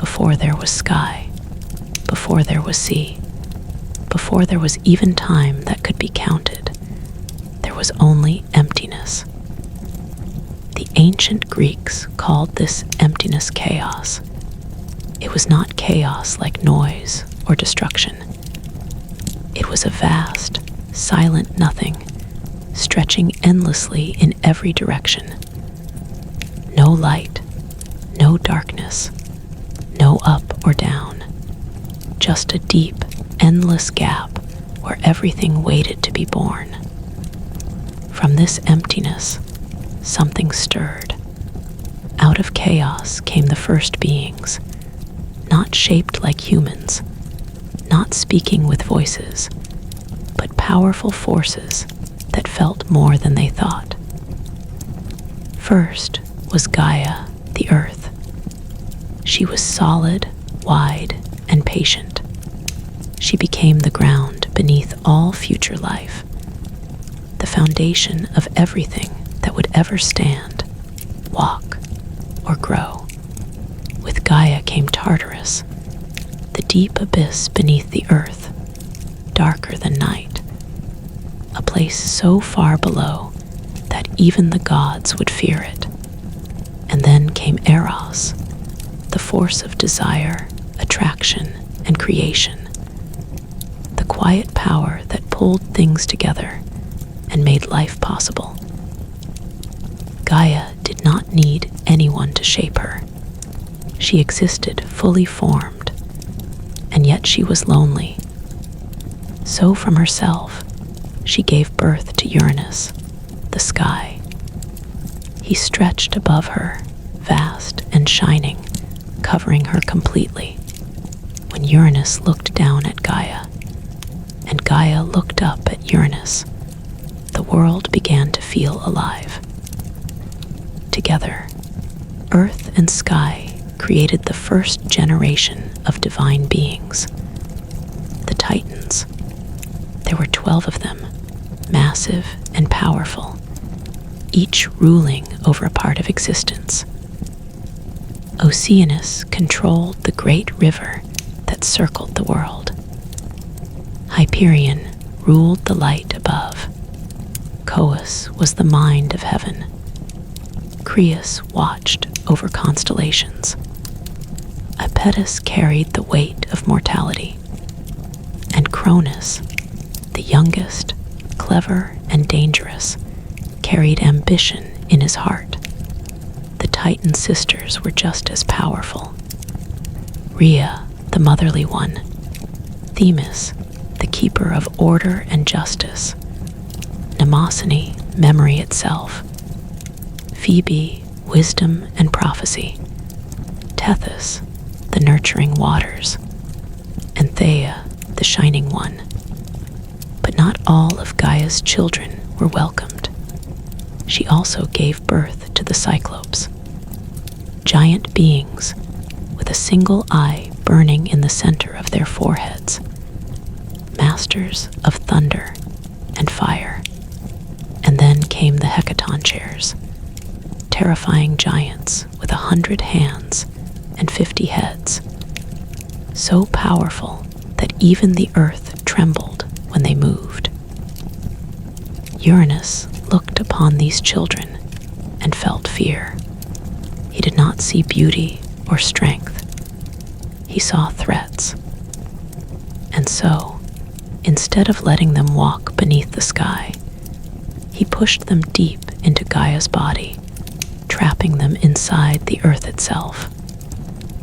before there was sky, before there was sea, before there was even time that could be counted, there was only emptiness. The ancient Greeks called this emptiness chaos. It was not chaos like noise or destruction. It was a vast, silent nothing, stretching endlessly in every direction. No light, no darkness, no up or down, just a deep, endless gap where everything waited to be born. From this emptiness, something stirred. Out of chaos came the first beings, not shaped like humans, not speaking with voices, but powerful forces that felt more than they thought. First was Gaia, the earth. She was solid, wide, and patient. She became the ground beneath all future life, the foundation of everything that would ever stand, walk, or grow. With Gaia came Tartarus, the deep abyss beneath the earth, darker than night, a place so far below that even the gods would fear it. And then came Eros, the force of desire, attraction, and creation, the quiet power that pulled things together and made life possible. Gaia did not need anyone to shape her. She existed fully formed, and yet she was lonely. So from herself, she gave birth to Uranus, the sky. He stretched above her, vast and shining, covering her completely. When Uranus looked down at Gaia, and Gaia looked up at Uranus, the world began to feel alive. Together, Earth and sky created the first generation of divine beings, the Titans. There were 12 of them, massive and powerful, each ruling over a part of existence. Oceanus controlled the great river that circled the world. Hyperion ruled the light above. Coeus was the mind of heaven. Creus watched over constellations. Apetus carried the weight of mortality. And Cronus, the youngest, clever and dangerous, carried ambition in his heart. The Titan sisters were just as powerful. Rhea, the motherly one. Themis, the keeper of order and justice. Mnemosyne, memory itself. Phoebe, wisdom and prophecy. Tethys, the nurturing waters. And Theia, the shining one. But not all of Gaia's children were welcomed. She also gave birth to the Cyclopes, giant beings with a single eye burning in the center of their foreheads, masters of thunder and fire. And then came the Hecaton chairs, terrifying giants with 100 hands and 50 heads, so powerful that even the earth trembled when they moved. Uranus looked upon these children and felt fear. He did not see beauty or strength. He saw threats. And so, instead of letting them walk beneath the sky, he pushed them deep into Gaia's body, trapping them inside the earth itself.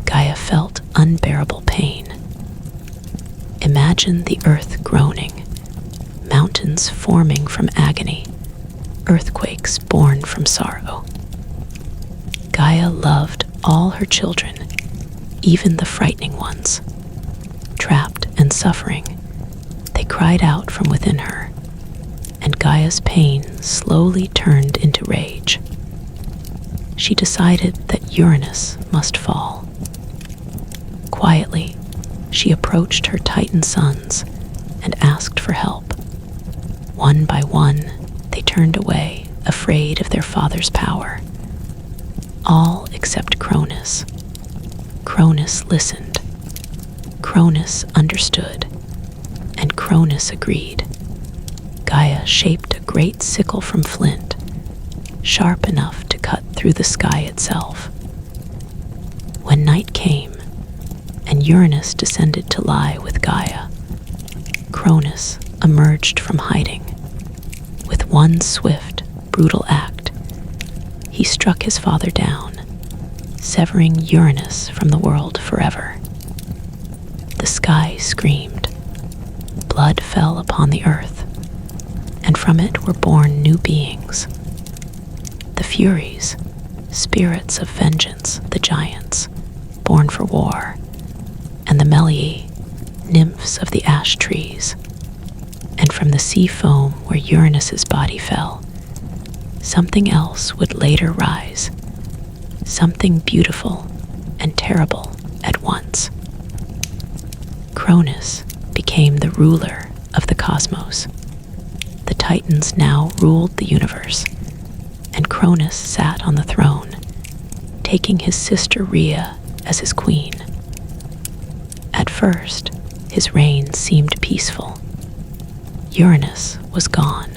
Gaia felt unbearable pain. Imagine the earth groaning, mountains forming from agony, earthquakes born from sorrow. Gaia loved all her children, even the frightening ones. Trapped and suffering, they cried out from within her, and Gaia's pain slowly turned into rage. She decided that Uranus must fall. Quietly, she approached her Titan sons and asked for help. One by one, they turned away, afraid of their father's power. All except Cronus. Cronus listened. Cronus understood. And Cronus agreed. Gaia shaped a great sickle from flint, sharp enough to cut through the sky itself. When night came, and Uranus descended to lie with Gaia, Cronus emerged from hiding. With one swift, brutal act, he struck his father down, severing Uranus from the world forever. The sky screamed. Blood fell upon the earth, and from it were born new beings. The Furies, spirits of vengeance, the giants, born for war, and the Melii, nymphs of the ash trees. And from the sea foam where Uranus's body fell, something else would later rise, something beautiful and terrible at once. Cronus became the ruler of the cosmos. The Titans now ruled the universe, and Cronus sat on the throne, taking his sister Rhea as his queen. At first, his reign seemed peaceful. Uranus was gone.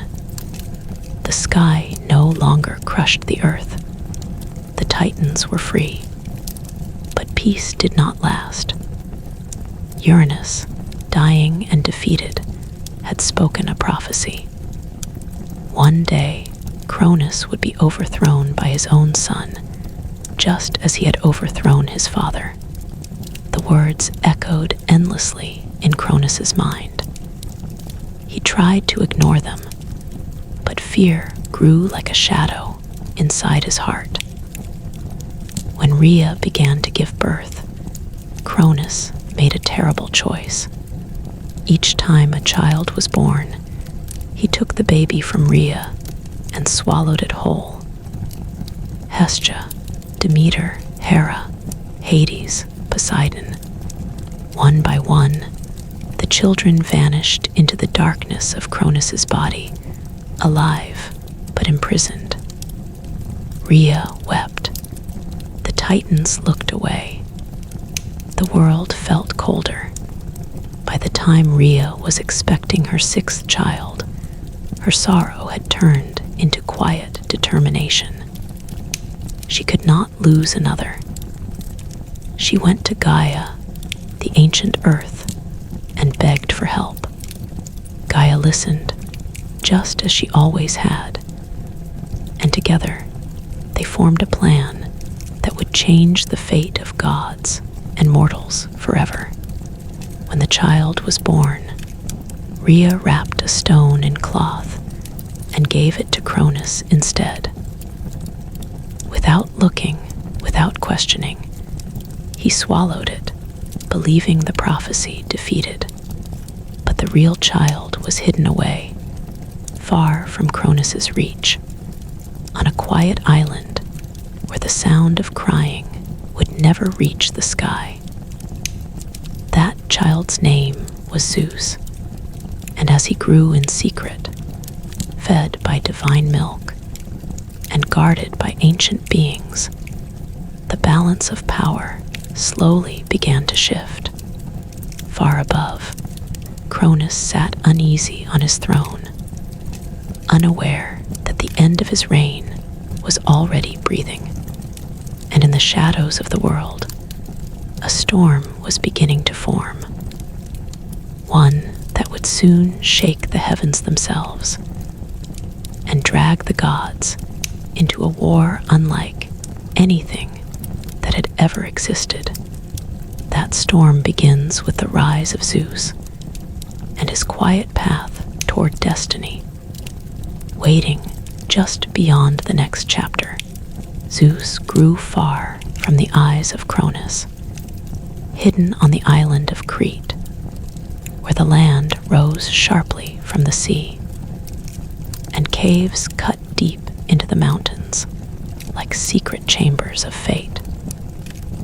The sky no longer crushed the earth. The Titans were free. But peace did not last. Uranus, dying and defeated, had spoken a prophecy. One day, Cronus would be overthrown by his own son, just as he had overthrown his father. The words echoed endlessly in Cronus's mind. He tried to ignore them, but fear grew like a shadow inside his heart. When Rhea began to give birth, Cronus made a terrible choice. Each time a child was born, he took the baby from Rhea and swallowed it whole. Hestia, Demeter, Hera, Hades, Poseidon. One by one, the children vanished into the darkness of Cronus's body, alive but imprisoned. Rhea wept. The Titans looked away. The world felt colder. By the time Rhea was expecting her sixth child, her sorrow had turned into quiet determination. She could not lose another. She went to Gaia, the ancient earth, and begged for help. Gaia listened, just as she always had, and together they formed a plan that would change the fate of gods and mortals forever. When the child was born, Rhea wrapped a stone in cloth and gave it to Cronus instead. Without looking, without questioning, he swallowed it, believing the prophecy defeated. But the real child was hidden away, far from Cronus's reach, on a quiet island where the sound of crying would never reach the sky. That child's name was Zeus, and as he grew in secret, fed by divine milk, and guarded by ancient beings, the balance of power slowly began to shift. Far above, Cronus sat uneasy on his throne, unaware that the end of his reign was already breathing. And in the shadows of the world, a storm was beginning to form, one that would soon shake the heavens themselves and drag the gods into a war unlike anything that had ever existed. That storm begins with the rise of Zeus and his quiet path toward destiny, waiting just beyond the next chapter. Zeus grew far from the eyes of Cronus, hidden on the island of Crete, where the land rose sharply from the sea, and caves cut deep into the mountains like secret chambers of fate.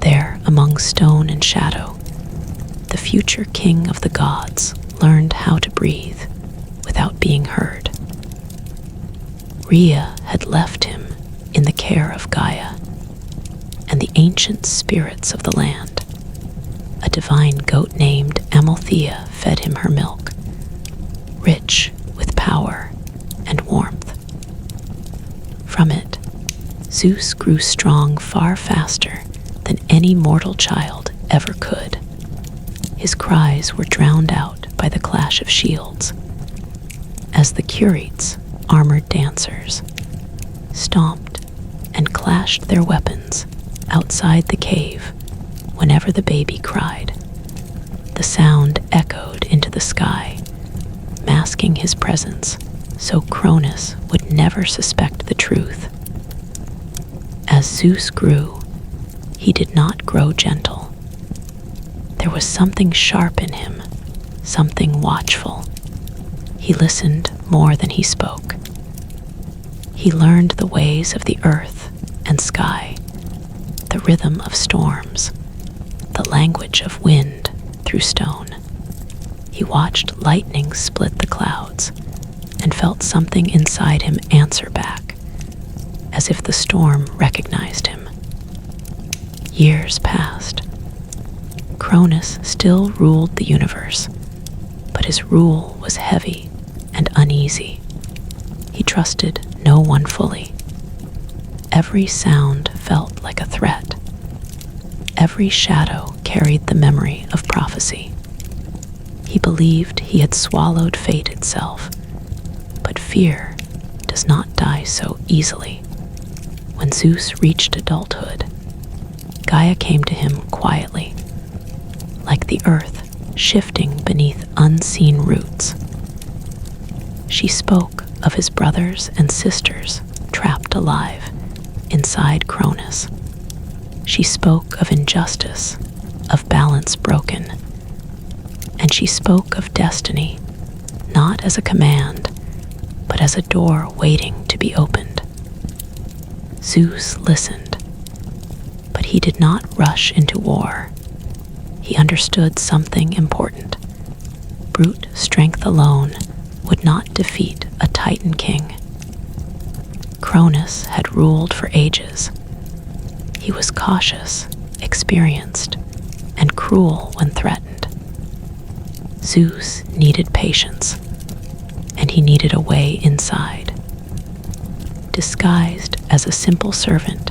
There, among stone and shadow, the future king of the gods learned how to breathe without being heard. Rhea had left him in the care of Gaia and the ancient spirits of the land. divine goat named Amalthea fed him her milk, rich with power and warmth. From it, Zeus grew strong far faster than any mortal child ever could. His cries were drowned out by the clash of shields, as the Curetes, armored dancers, stomped and clashed their weapons outside the cave whenever the baby cried. The sound echoed into the sky, masking his presence so Cronus would never suspect the truth. As Zeus grew, he did not grow gentle. There was something sharp in him, something watchful. He listened more than he spoke. He learned the ways of the earth and sky, the rhythm of storms, the language of wind through stone. He watched lightning split the clouds and felt something inside him answer back, as if the storm recognized him. Years passed. Cronus still ruled the universe, but his rule was heavy and uneasy. He trusted no one fully. Every sound felt like a threat. Every shadow carried the memory of prophecy. He believed he had swallowed fate itself, but fear does not die so easily. When Zeus reached adulthood, Gaia came to him quietly, like the earth shifting beneath unseen roots. She spoke of his brothers and sisters trapped alive inside Cronus. She spoke of injustice, of balance broken, and she spoke of destiny, not as a command, but as a door waiting to be opened. Zeus listened, but he did not rush into war. He understood something important. Brute strength alone would not defeat a Titan king. Cronus had ruled for ages. He was cautious, experienced, and cruel when threatened. Zeus needed patience, and he needed a way inside. Disguised as a simple servant,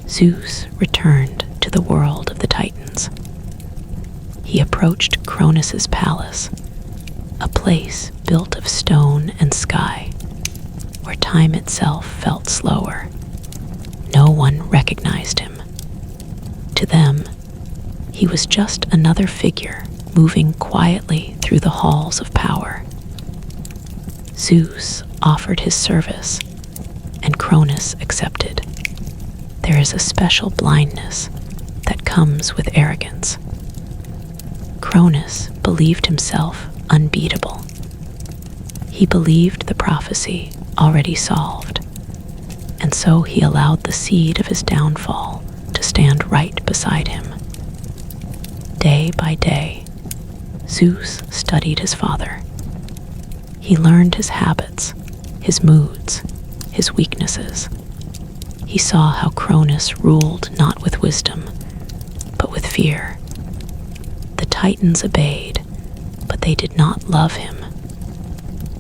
Zeus returned to the world of the Titans. He approached Cronus's palace, a place built of stone and sky, where time itself felt slower. No one recognized him. To them, he was just another figure moving quietly through the halls of power. Zeus offered his service, and Cronus accepted. There is a special blindness that comes with arrogance. Cronus believed himself unbeatable. He believed the prophecy already solved, and so he allowed the seed of his downfall to stand right beside him. Day by day, Zeus studied his father. He learned his habits, his moods, his weaknesses. He saw how Cronus ruled not with wisdom, but with fear. The Titans obeyed, but they did not love him.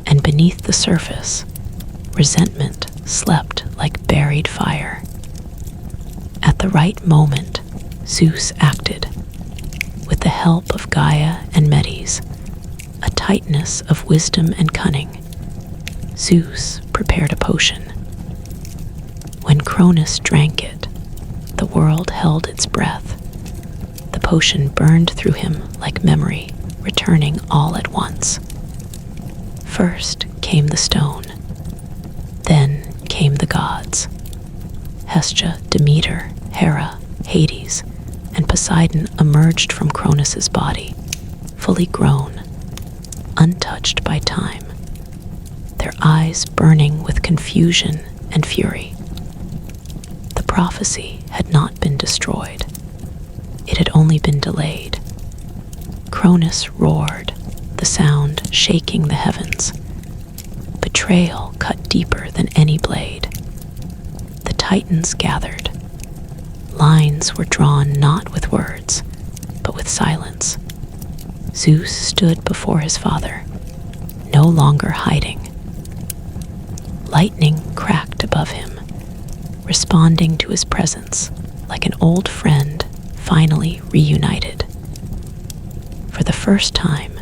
And beneath the surface, resentment slept like buried fire. At the right moment, Zeus acted. With the help of Gaia and Medes, a Titaness of wisdom and cunning, Zeus prepared a potion. When Cronus drank it, the world held its breath. The potion burned through him like memory, returning all at once. First came the stone. Then came the gods. Hestia, Demeter, Hera, Hades, and Poseidon emerged from Cronus's body, fully grown, untouched by time, their eyes burning with confusion and fury. The prophecy had not been destroyed. It had only been delayed. Cronus roared, the sound shaking the heavens. Betrayal cut deeper than any blade. The Titans gathered. Lines were drawn not with words, but with with silence. Zeus stood before his father, no longer hiding. Lightning cracked above him, responding to his presence like an old friend finally reunited. For the first time,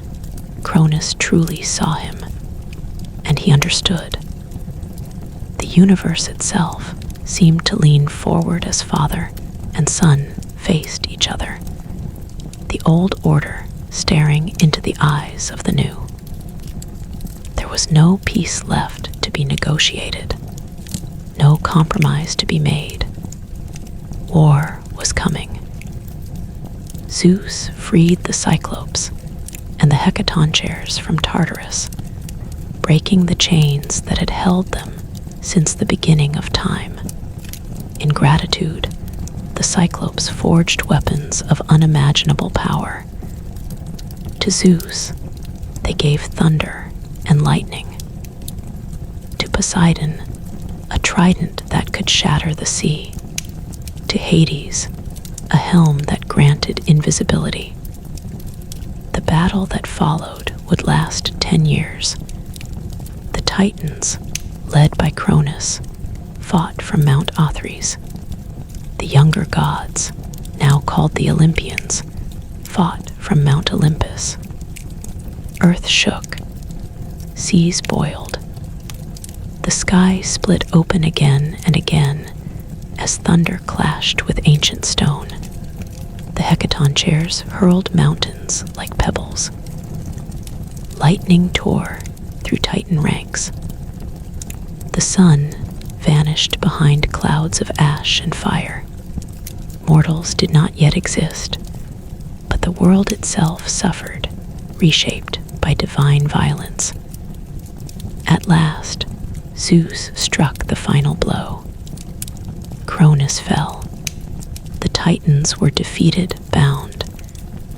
Cronus truly saw him, and he understood. The universe itself seemed to lean forward as father and son faced each other, the old order staring into the eyes of the new. There was no peace left to be negotiated, no compromise to be made. War was coming. Zeus freed the Cyclopes and the Hecatoncheires from Tartarus, breaking the chains that had held them since the beginning of time. In gratitude, the Cyclopes forged weapons of unimaginable power. To Zeus, they gave thunder and lightning. To Poseidon, a trident that could shatter the sea. To Hades, a helm that granted invisibility. The battle that followed would last 10 years. The Titans, led by Cronus, fought from Mount Othrys. The younger gods, now called the Olympians, fought from Mount Olympus. Earth shook. Seas boiled. The sky split open again and again as thunder clashed with ancient stone. The Hecatoncheires hurled mountains like pebbles. Lightning tore through Titan ranks. The sun vanished behind clouds of ash and fire. Mortals did not yet exist, but the world itself suffered, reshaped by divine violence. At last, Zeus struck the final blow. Cronus fell. The Titans were defeated, bound,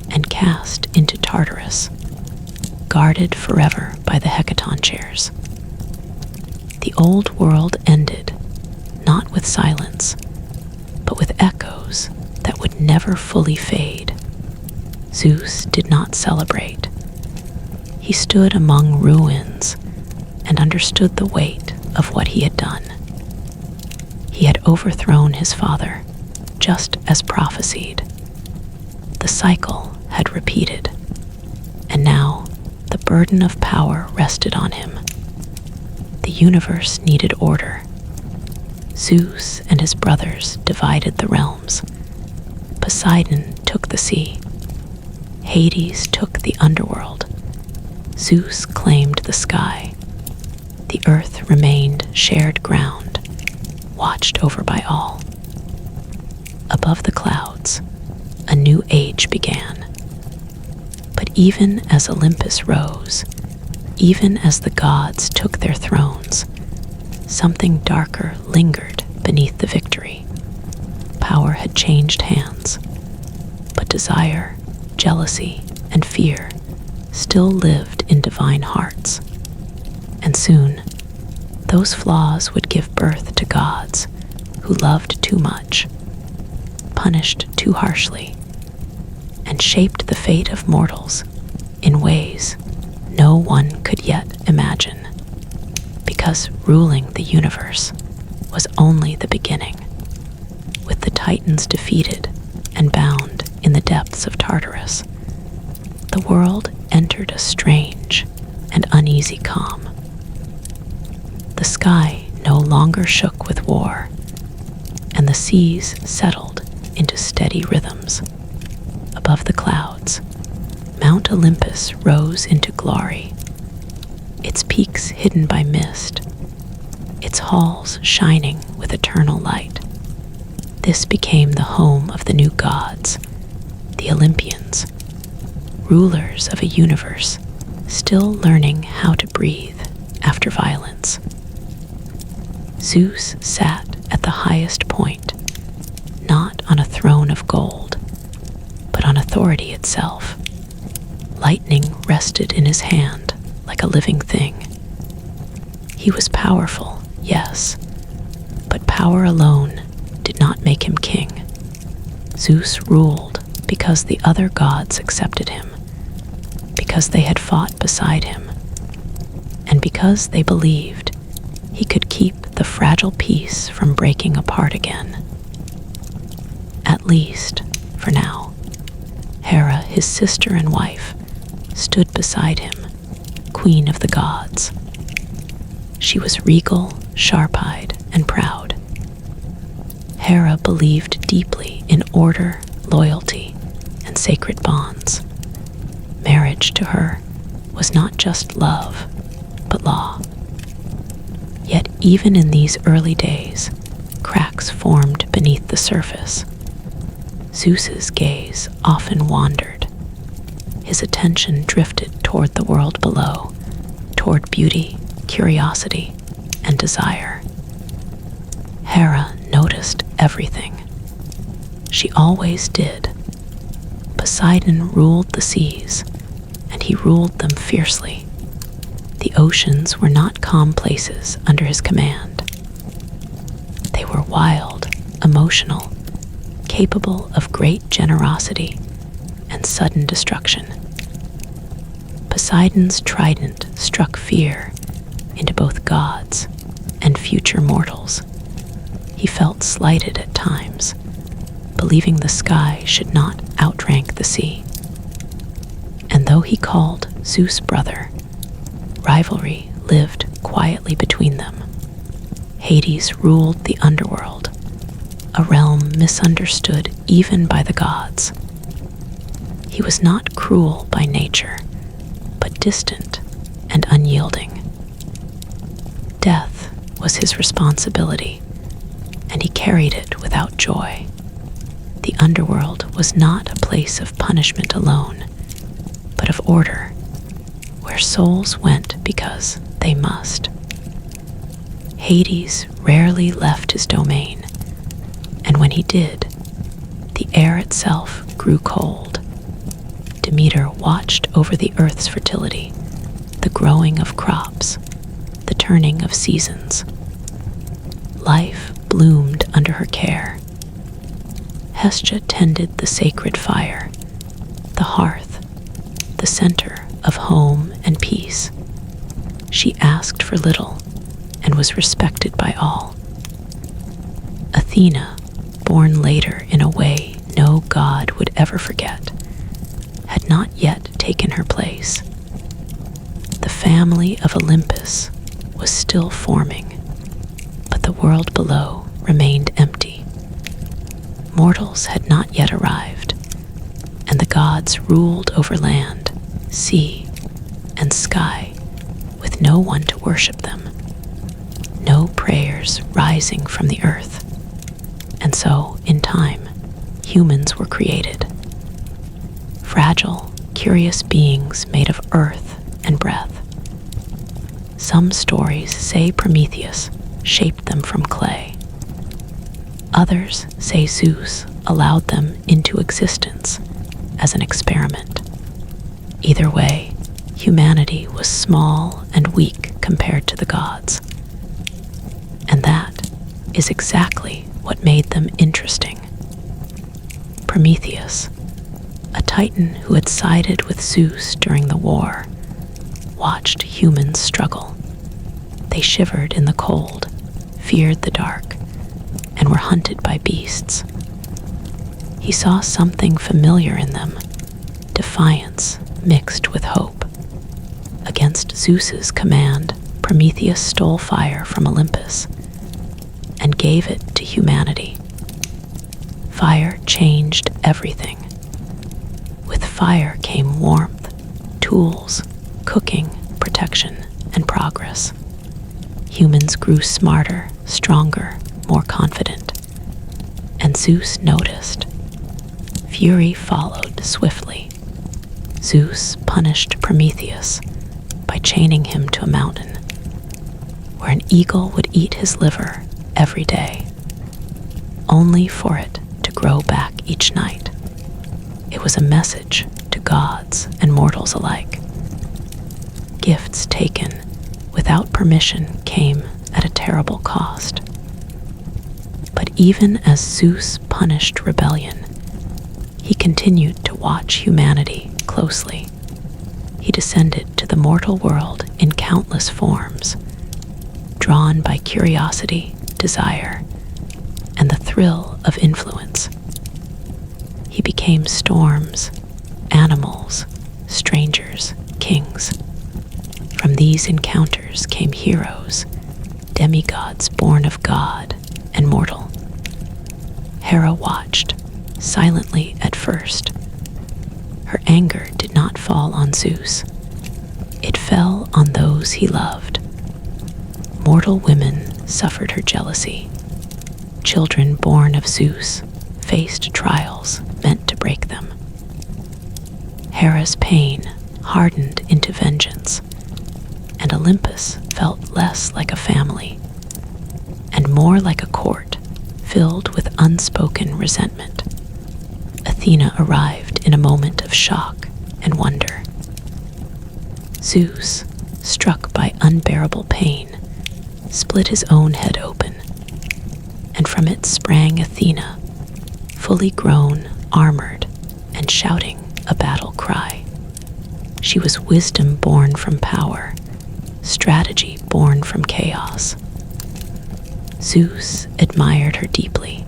and cast into Tartarus, guarded forever by the Hecatoncheires. The old world ended, not with silence, but with echoes that would never fully fade. Zeus did not celebrate. He stood among ruins and understood the weight of what he had done. He had overthrown his father, just as prophesied. The cycle had repeated, and now the burden of power rested on him. The universe needed order. Zeus and his brothers divided the realms. Poseidon took the sea. Hades took the underworld. Zeus claimed the sky. The earth remained shared ground, watched over by all. Above the clouds, a new age began. But even as Olympus rose, even as the gods took their thrones, something darker lingered beneath the victory. Power had changed hands, but desire, jealousy, and fear still lived in divine hearts. And soon, those flaws would give birth to gods who loved too much, punished too harshly, and shaped the fate of mortals in ways no one could yet imagine. Because ruling the universe was only the beginning. With the Titans defeated and bound in the depths of Tartarus, the world entered a strange and uneasy calm. The sky no longer shook with war, and the seas settled into steady rhythms. Above the clouds, Mount Olympus rose into glory, its peaks hidden by mist, its halls shining with eternal light. This became the home of the new gods, the Olympians, rulers of a universe still learning how to breathe after violence. Zeus sat at the highest point, not on a throne of gold, but on authority itself. Lightning rested in his hand like a living thing. He was powerful, yes, but power alone did not make him king. Zeus ruled because the other gods accepted him, because they had fought beside him, and because they believed he could keep the fragile peace from breaking apart again. At least, for now, Hera, his sister and wife, stood beside him, queen of the gods. She was regal, sharp-eyed, and proud. Hera believed deeply in order, loyalty, and sacred bonds. Marriage to her was not just love, but law. Yet even in these early days, cracks formed beneath the surface. Zeus's gaze often wandered. His attention drifted toward the world below, toward beauty, curiosity, and desire. Hera noticed everything. She always did. Poseidon ruled the seas, and he ruled them fiercely. The oceans were not calm places under his command. They were wild, emotional, capable of great generosity and sudden destruction. Poseidon's trident struck fear into both gods and future mortals. He felt slighted at times, believing the sky should not outrank the sea. And though he called Zeus brother, rivalry lived quietly between them. Hades ruled the underworld, a realm misunderstood even by the gods. He was not cruel by nature, but distant and unyielding. Death was his responsibility, and he carried it without joy. The underworld was not a place of punishment alone, but of order, where souls went because they must. Hades rarely left his domain, and when he did, the air itself grew cold. Demeter watched over the earth's fertility, the growing of crops, the turning of seasons. Life bloomed under her care. Hestia tended the sacred fire, the hearth, the center of home and peace. She asked for little and was respected by all. Athena, born later in a way no god would ever forget, had not yet taken her place. The family of Olympus was still forming, but the world below remained empty. Mortals had not yet arrived, and the gods ruled over land, sea, and sky with no one to worship them, no prayers rising from the earth. And so, in time, humans were created. Fragile, curious beings made of earth and breath. Some stories say Prometheus shaped them from clay. Others say Zeus allowed them into existence as an experiment. Either way, humanity was small and weak compared to the gods. And that is exactly what made them interesting. Prometheus, a titan who had sided with Zeus during the war, watched humans struggle. They shivered in the cold, feared the dark, and were hunted by beasts. He saw something familiar in them, defiance mixed with hope. Against Zeus's command, Prometheus stole fire from Olympus and gave it to humanity. Fire changed everything. With fire came warmth, tools, cooking, protection, and progress. Humans grew smarter, stronger, more confident. And Zeus noticed. Fury followed swiftly. Zeus punished Prometheus by chaining him to a mountain, where an eagle would eat his liver every day, only for it to grow back each night. It was a message to gods and mortals alike. Gifts taken without permission came at a terrible cost. But even as Zeus punished rebellion, He continued to watch humanity closely. He descended to the mortal world in countless forms, drawn by curiosity, desire, and the thrill of influence. He became storms, animals, strangers, kings. From these encounters came heroes, demigods born of God and mortal. Hera watched, silently at first. Her anger did not fall on Zeus. It fell on those he loved. Mortal women suffered her jealousy. Children born of Zeus faced trials meant to break them. Hera's pain hardened into vengeance, and Olympus felt less like a family and more like a court filled with unspoken resentment. Athena arrived in a moment of shock and wonder. Zeus, struck by unbearable pain, split his own head open, and from it sprang Athena, fully grown, armored, and shouting a battle cry. She was wisdom born from power, strategy born from chaos. Zeus admired her deeply.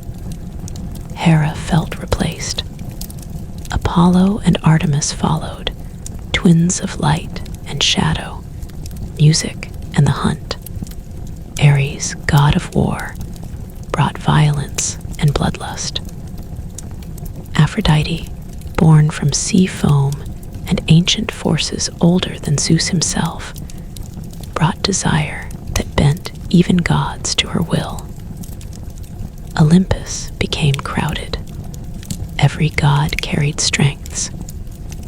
Hera felt replaced. Apollo and Artemis followed, twins of light and shadow, music and the hunt. Ares, god of war, brought violence and bloodlust. Aphrodite, born from sea foam and ancient forces older than Zeus himself, brought desire that bent even gods to her will. Olympus became crowded. Every god carried strengths,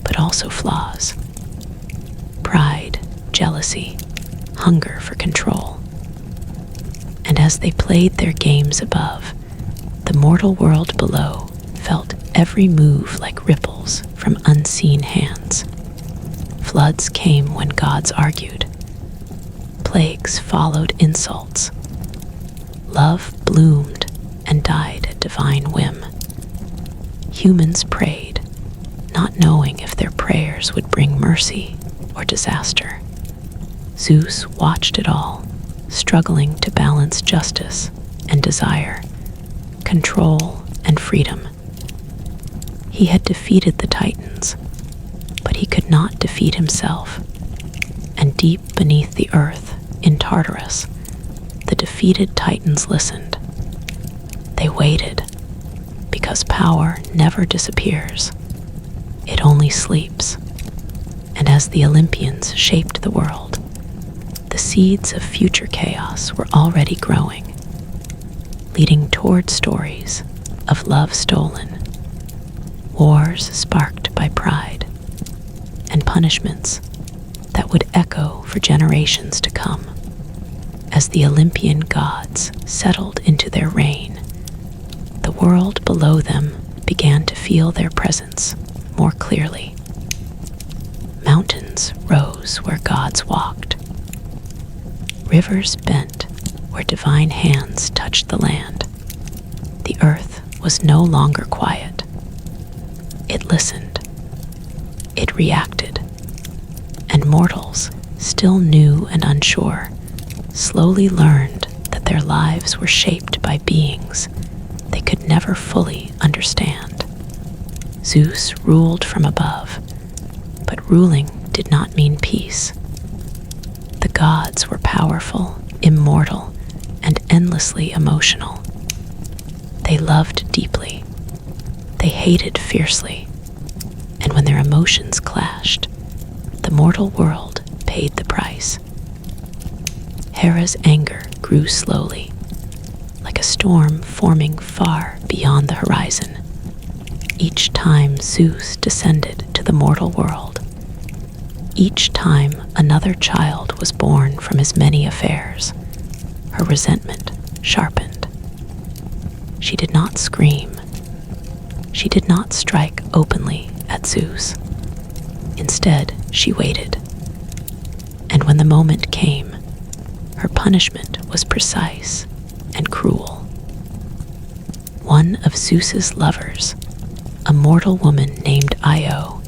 but also flaws. Pride, jealousy, hunger for control. And as they played their games above, the mortal world below felt every move like ripples from unseen hands. Floods came when gods argued. Plagues followed insults. Love bloomed and died at divine whim. Humans prayed, not knowing if their prayers would bring mercy or disaster. Zeus watched it all, struggling to balance justice and desire, control and freedom. He had defeated the Titans, but he could not defeat himself. And deep beneath the earth, in Tartarus, the defeated Titans listened. They waited, because power never disappears. It only sleeps. And as the Olympians shaped the world, the seeds of future chaos were already growing, leading toward stories of love stolen, wars sparked by pride, and punishments that would echo for generations to come. As the Olympian gods settled into their reign, the world below them began to feel their presence more clearly. Mountains rose where gods walked. Rivers bent where divine hands touched the land. The earth was no longer quiet. It listened. It reacted. And mortals, still new and unsure, slowly learned that their lives were shaped by beings they could never fully understand. Zeus ruled from above, but ruling did not mean peace. The gods were powerful, immortal, and endlessly emotional. They loved deeply. They hated fiercely. And when their emotions clashed, the mortal world paid the price. Hera's anger grew slowly, like a storm forming far beyond the horizon. Each time Zeus descended to the mortal world, each time another child was born from his many affairs, her resentment sharpened. She did not scream. She did not strike openly at Zeus. Instead, she waited. And when the moment came, her punishment was precise and cruel. One of Zeus's lovers, a mortal woman named Io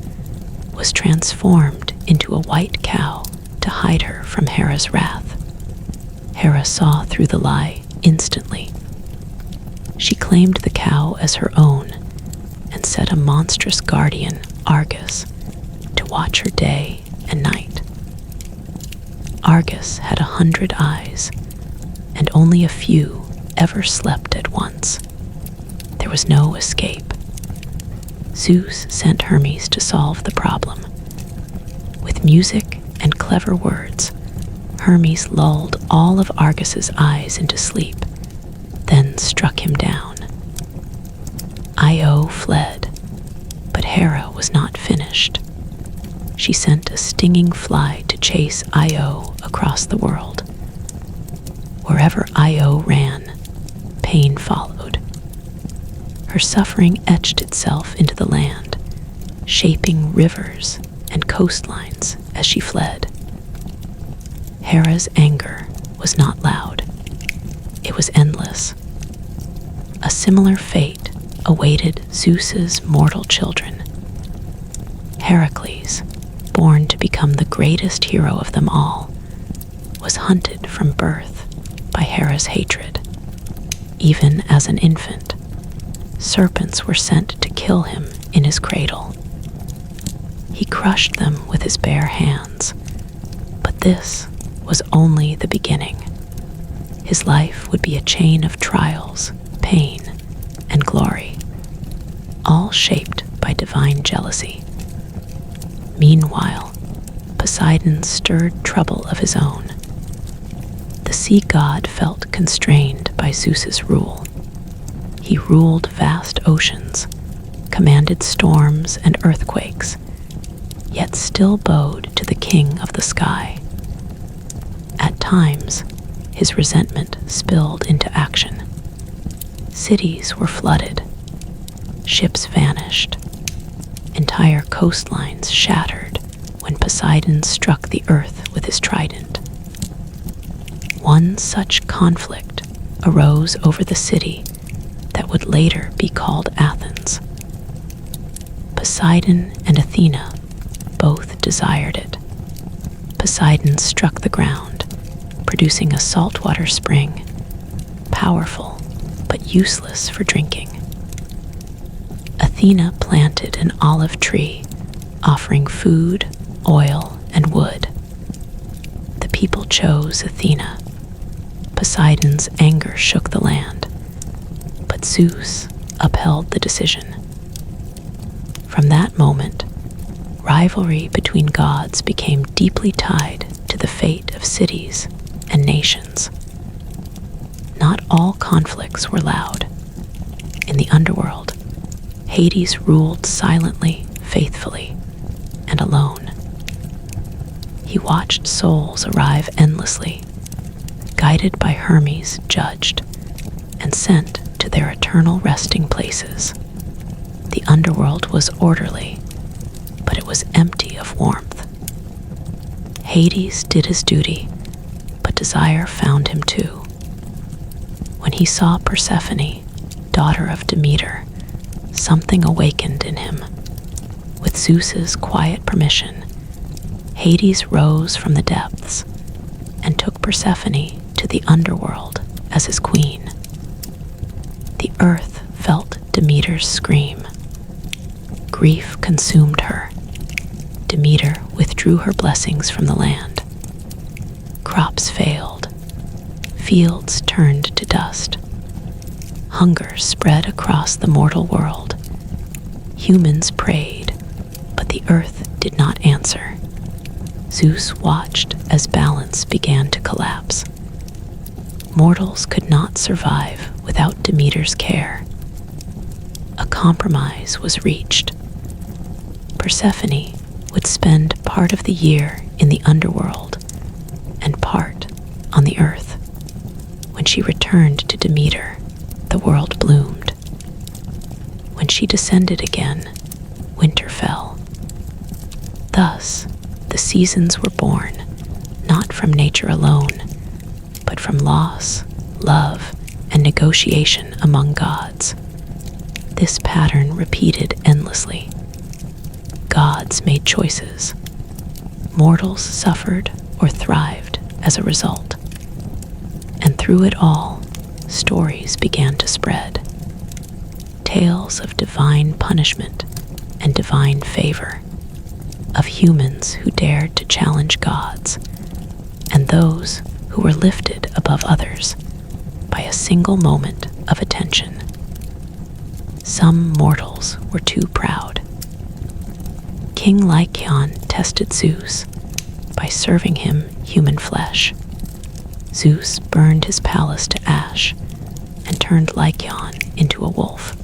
was transformed into a white cow to hide her from Hera's wrath. Hera saw through the lie instantly. She claimed the cow as her own and set a monstrous guardian, Argus, to watch her day and night. Argus had 100 eyes, and only a few ever slept at once. There was no escape. Zeus sent Hermes to solve the problem. With music and clever words, Hermes lulled all of Argus's eyes into sleep, then struck him down. Io fled, but Hera was not finished. She sent a stinging fly to chase Io across the world. Wherever Io ran, pain followed. Her suffering etched itself into the land, shaping rivers and coastlines as she fled. Hera's anger was not loud. It was endless. A similar fate awaited Zeus's mortal children. Heracles, born to become the greatest hero of them all, was hunted from birth by Hera's hatred. Even as an infant, serpents were sent to kill him in his cradle. He crushed them with his bare hands, but this was only the beginning. His life would be a chain of trials, pain, and glory, all shaped by divine jealousy. Meanwhile, Poseidon stirred trouble of his own. The sea god felt constrained by Zeus's rule. He ruled vast oceans, commanded storms and earthquakes, yet still bowed to the king of the sky. At times, his resentment spilled into action. Cities were flooded, ships vanished, entire coastlines shattered when Poseidon struck the earth with his trident. One such conflict arose over the city that would later be called Athens. Poseidon and Athena both desired it. Poseidon struck the ground, producing a saltwater spring, powerful but useless for drinking. Athena planted an olive tree, offering food, oil, and wood. The people chose Athena. Poseidon's anger shook the land, but Zeus upheld the decision. From that moment, rivalry between gods became deeply tied to the fate of cities and nations. Not all conflicts were loud. In the underworld, Hades ruled silently, faithfully, and alone. He watched souls arrive endlessly, guided by Hermes, judged, and sent to their eternal resting places. The underworld was orderly, but it was empty of warmth. Hades did his duty, but desire found him too. When he saw Persephone, daughter of Demeter, something awakened in him. With Zeus's quiet permission, Hades rose from the depths and took Persephone to the underworld as his queen. The earth felt Demeter's scream. Grief consumed her. Demeter withdrew her blessings from the land. Crops failed. Fields turned to dust. Hunger spread across the mortal world. Humans prayed, but the earth did not answer. Zeus watched as balance began to collapse. Mortals could not survive without Demeter's care. A compromise was reached. Persephone would spend part of the year in the underworld and part on the earth. When she returned to Demeter, the world bloomed. When she descended again, winter fell. Thus, the seasons were born, not from nature alone, but from loss, love, and negotiation among gods. This pattern repeated endlessly. Gods made choices. Mortals suffered or thrived as a result. And through it all, stories began to spread. Tales of divine punishment and divine favor, of humans who dared to challenge gods, and those who were lifted above others by a single moment of attention. Some mortals were too proud. King Lycaon tested Zeus by serving him human flesh. Zeus burned his palace to ash and turned Lycaon into a wolf.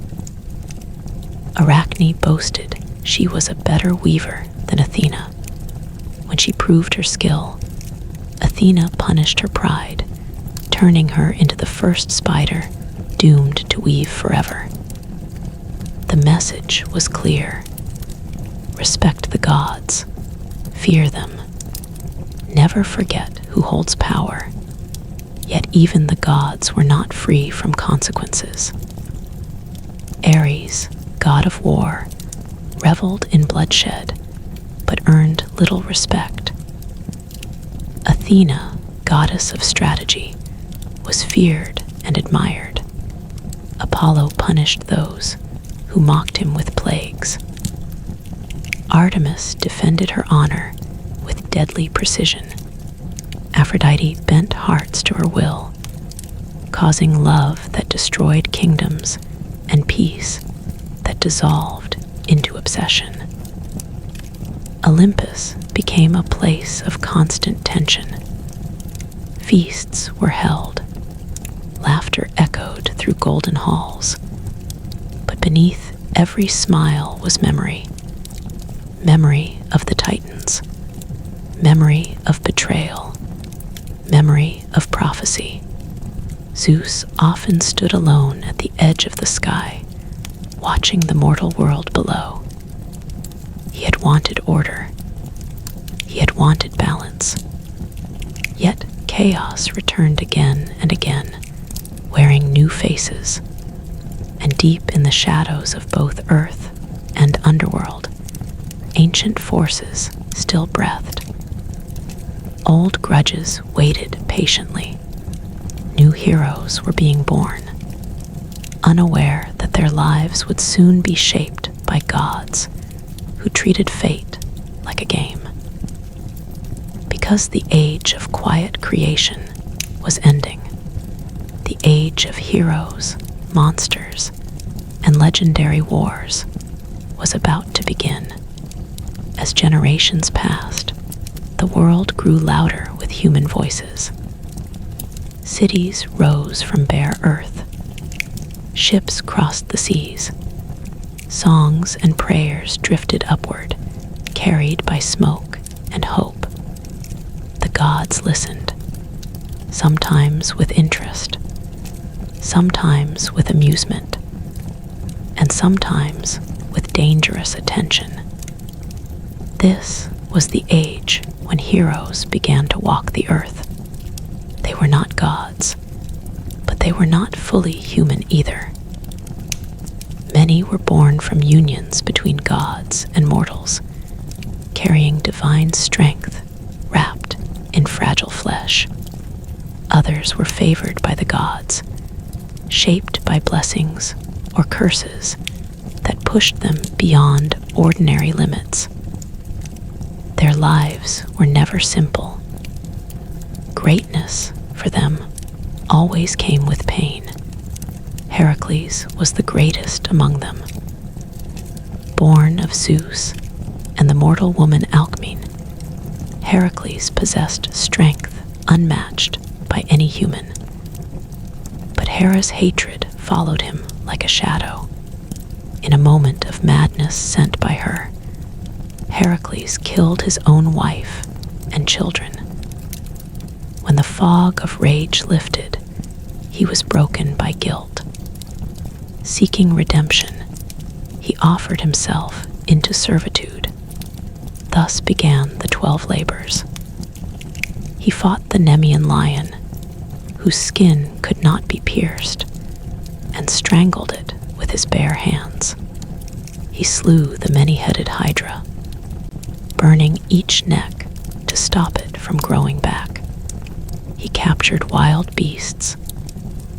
Arachne boasted she was a better weaver than Athena. When she proved her skill, Athena punished her pride, turning her into the first spider doomed to weave forever. The message was clear. Respect the gods. Fear them. Never forget who holds power. Yet even the gods were not free from consequences. Ares, god of war, reveled in bloodshed, but earned little respect. Athena, goddess of strategy, was feared and admired. Apollo punished those who mocked him with plagues. Artemis defended her honor with deadly precision. Aphrodite bent hearts to her will, causing love that destroyed kingdoms and peace that dissolved into obsession. Olympus became a place of constant tension. Feasts were held. Laughter echoed through golden halls. But beneath every smile was memory. Memory of the Titans. Memory of betrayal. Memory of prophecy. Zeus often stood alone at the edge of the sky, watching the mortal world below. He had wanted order. He had wanted balance. Yet chaos returned again and again, wearing new faces. And deep in the shadows of both earth and underworld, ancient forces still breathed. Old grudges waited patiently. New heroes were being born, unaware that their lives would soon be shaped by gods who treated fate like a game. Because the age of quiet creation was ending, the age of heroes, monsters, and legendary wars was about to begin. As generations passed, the world grew louder with human voices. Cities rose from bare earth. Ships crossed the seas. Songs and prayers drifted upward, carried by smoke and hope. The gods listened, sometimes with interest, sometimes with amusement, and sometimes with dangerous attention. This was the age when heroes began to walk the earth. They were not gods, but they were not fully human either. Many were born from unions between gods and mortals, carrying divine strength wrapped in fragile flesh. Others were favored by the gods, shaped by blessings or curses that pushed them beyond ordinary limits. Their lives were never simple. Greatness, for them, always came with pain. Heracles was the greatest among them. Born of Zeus and the mortal woman Alcmene, Heracles possessed strength unmatched by any human. But Hera's hatred followed him like a shadow. In a moment of madness sent by her, Heracles killed his own wife and children. When the fog of rage lifted, he was broken by guilt. Seeking redemption, he offered himself into servitude. Thus began the 12 labors. He fought the Nemean lion, whose skin could not be pierced, and strangled it with his bare hands. He slew the many-headed Hydra, burning each neck to stop it from growing back. He captured wild beasts,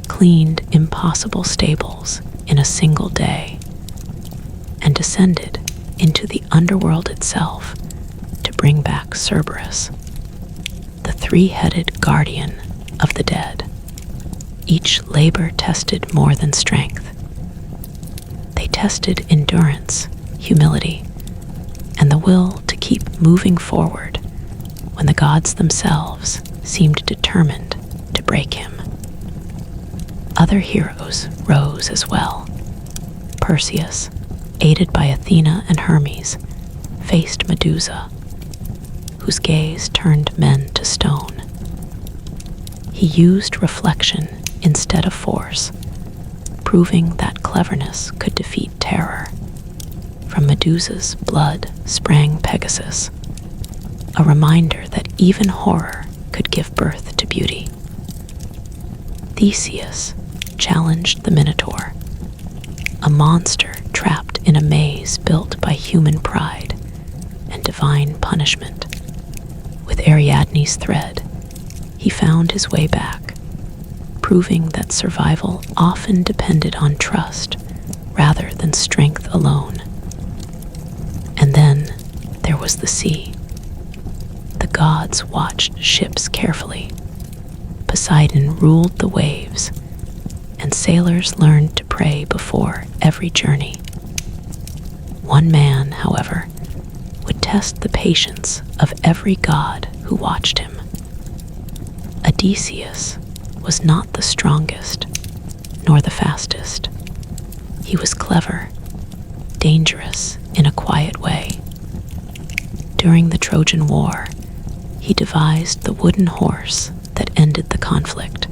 cleaned impossible stables in a single day, and descended into the underworld itself to bring back Cerberus, the three-headed guardian of the dead. Each labor tested more than strength. They tested endurance, humility, and the will to keep moving forward when the gods themselves seemed determined to break him. Other heroes rose as well. Perseus, aided by Athena and Hermes, faced Medusa, whose gaze turned men to stone. He used reflection instead of force, proving that cleverness could defeat terror. From Medusa's blood sprang Pegasus, a reminder that even horror could give birth to beauty. Theseus challenged the Minotaur, a monster trapped in a maze built by human pride and divine punishment. With Ariadne's thread, he found his way back, proving that survival often depended on trust rather than strength alone. And then there was the sea. The gods watched ships carefully. Poseidon ruled the waves, and sailors learned to pray before every journey. One man, however, would test the patience of every god who watched him. Odysseus was not the strongest, nor the fastest. He was clever, dangerous in a quiet way. During the Trojan War, he devised the wooden horse that ended the conflict.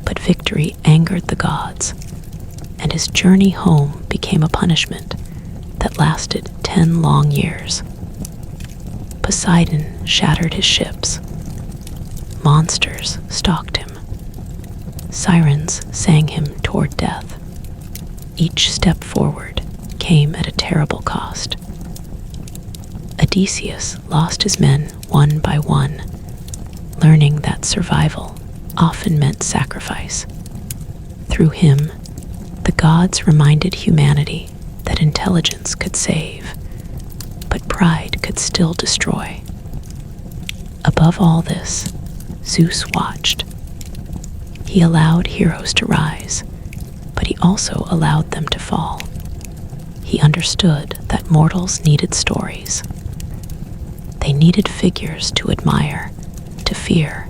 But victory angered the gods, and his journey home became a punishment that lasted 10 long years. Poseidon shattered his ships. Monsters stalked him. Sirens sang him toward death. Each step forward came at a terrible cost. Odysseus lost his men one by one, learning that survival often meant sacrifice. Through him, the gods reminded humanity that intelligence could save, but pride could still destroy. Above all this, Zeus watched. He allowed heroes to rise, but he also allowed them to fall. He understood that mortals needed stories. They needed figures to admire, to fear,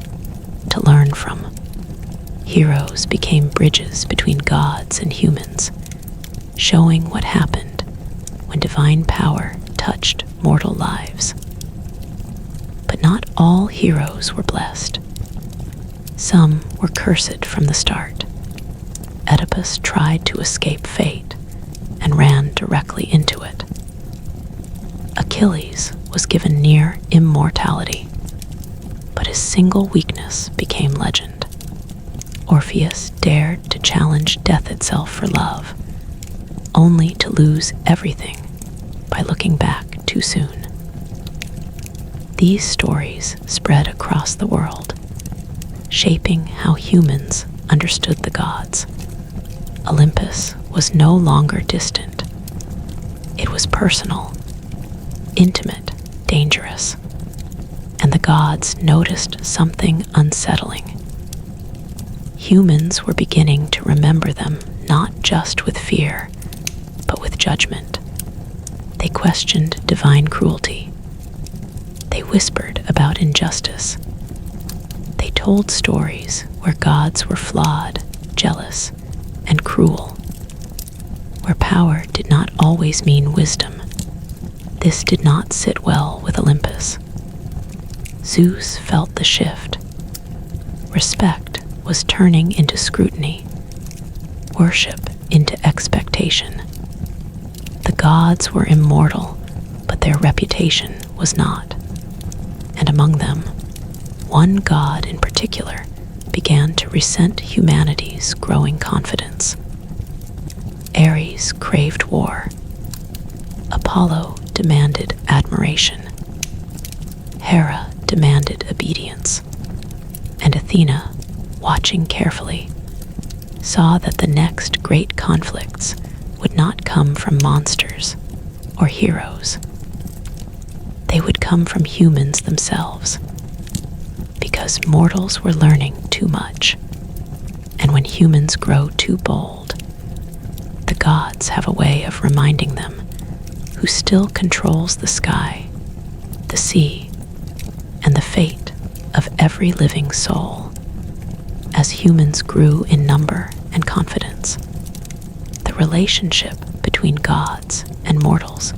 to learn from. Heroes became bridges between gods and humans, showing what happened when divine power touched mortal lives. But not all heroes were blessed. Some were cursed from the start. Oedipus tried to escape fate and ran directly into it. Achilles was given near immortality, but his single weakness became legend. Orpheus dared to challenge death itself for love, only to lose everything by looking back too soon. These stories spread across the world, shaping how humans understood the gods. Olympus was no longer distant. It was personal, intimate, dangerous, and the gods noticed something unsettling. Humans were beginning to remember them not just with fear, but with judgment. They questioned divine cruelty. They whispered about injustice. They told stories where gods were flawed, jealous, and cruel, where power did not always mean wisdom. This did not sit well with Olympus. Zeus felt the shift. Respect was turning into scrutiny, worship into expectation. The gods were immortal, but their reputation was not. And among them, one god in particular began to resent humanity's growing confidence. Ares craved war. Apollo demanded admiration. Hera demanded obedience. And Athena, watching carefully, saw that the next great conflicts would not come from monsters or heroes. They would come from humans themselves, because mortals were learning too much. And when humans grow too bold, the gods have a way of reminding them who still controls the sky, the sea, and the fate of every living soul. As humans grew in number and confidence, the relationship between gods and mortals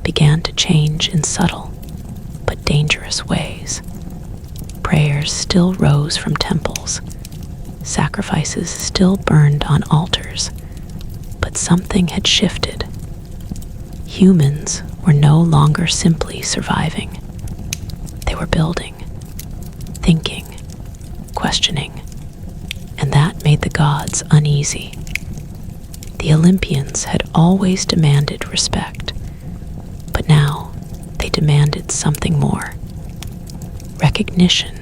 began to change in subtle but dangerous ways. Prayers still rose from temples, sacrifices still burned on altars, but something had shifted. Humans were no longer simply surviving. They were building, thinking, questioning, and that made the gods uneasy. The Olympians had always demanded respect, but now they demanded something more: recognition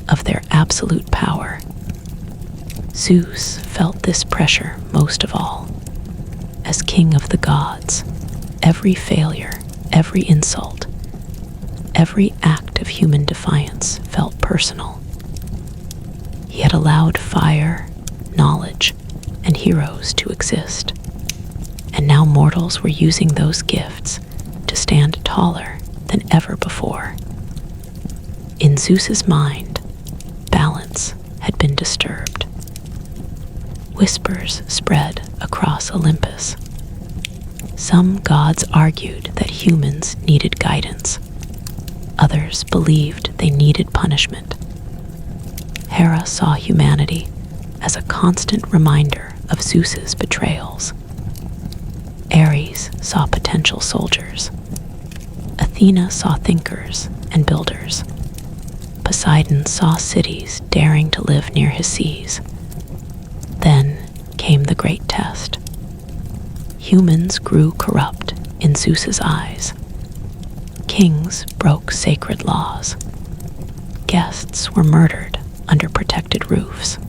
of their absolute power. Zeus felt this pressure most of all. As king of the gods, every failure, every insult, every act of human defiance felt personal. He had allowed fire, knowledge, and heroes to exist, and now mortals were using those gifts to stand taller than ever before. In Zeus's mind, balance had been disturbed. Whispers spread across Olympus. Some gods argued that humans needed guidance. Others believed they needed punishment. Hera saw humanity as a constant reminder of Zeus's betrayals. Ares saw potential soldiers. Athena saw thinkers and builders. Poseidon saw cities daring to live near his seas. Then came the great test. Humans grew corrupt in Zeus's eyes. Kings broke sacred laws. Guests were murdered under protected roofs.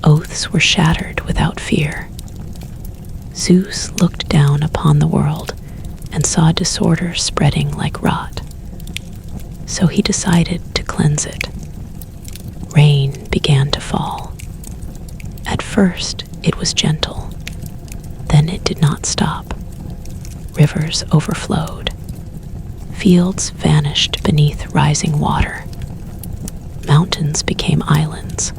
Oaths were shattered without fear. Zeus looked down upon the world and saw disorder spreading like rot. So he decided to cleanse it. Rain began to fall. At first, it was gentle. Then it did not stop. Rivers overflowed. Fields vanished beneath rising water. Mountains became islands.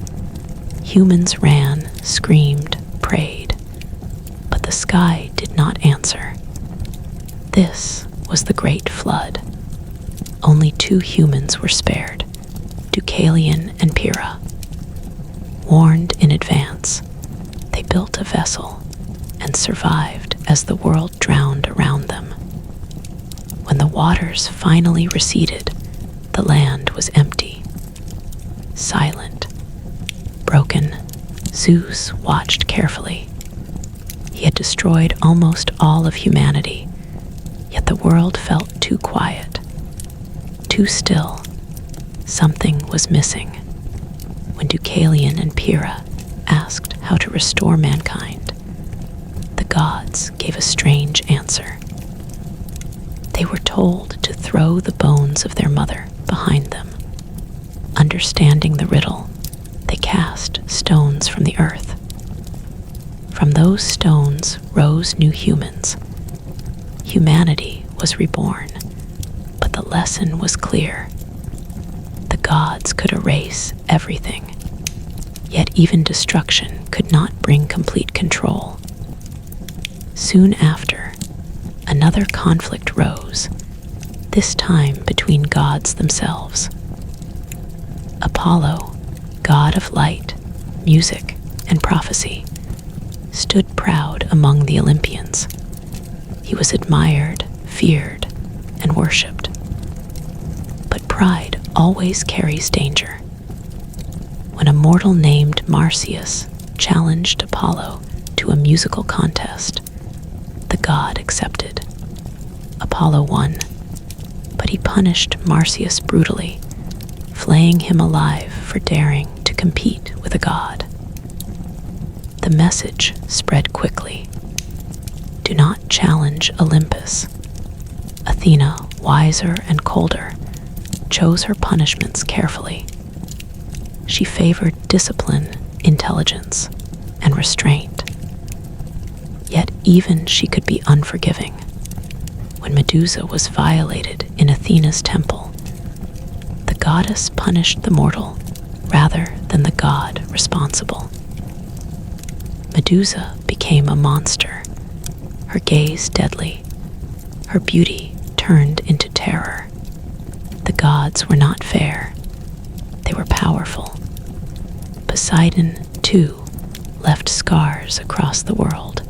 Humans ran, screamed, prayed, but the sky did not answer. This was the Great Flood. Only 2 humans were spared, Deucalion and Hera. Warned in advance, they built a vessel and survived as the world drowned around them. When the waters finally receded, the land was empty, silent, broken. Zeus watched carefully. He had destroyed almost all of humanity, yet the world felt too quiet, too still. Something was missing. When Deucalion and Hera asked how to restore mankind, the gods gave a strange answer. They were told to throw the bones of their mother behind them. Understanding the riddle, they cast stones from the earth. From those stones rose new humans. Humanity was reborn, but the lesson was clear. The gods could erase everything, yet even destruction could not bring complete control. Soon after, another conflict rose, this time between gods themselves. Apollo, god of light, music, and prophecy, stood proud among the Olympians. He was admired, feared, and worshipped. But pride always carries danger. When a mortal named Marsyas challenged Apollo to to a musical contest. The god accepted. Apollo won, but he punished Marsyas brutally, flaying him alive for daring to compete with a god. The message spread quickly. Do not challenge Olympus. Athena, wiser and colder, chose her punishments carefully. She favored discipline, intelligence, and restraint. Yet even she could be unforgiving. When Medusa was violated in Athena's temple, the goddess punished the mortal rather than the god responsible. Medusa became a monster, her gaze deadly, her beauty turned into terror. The gods were not fair. They were powerful. Poseidon, too, left scars across the world.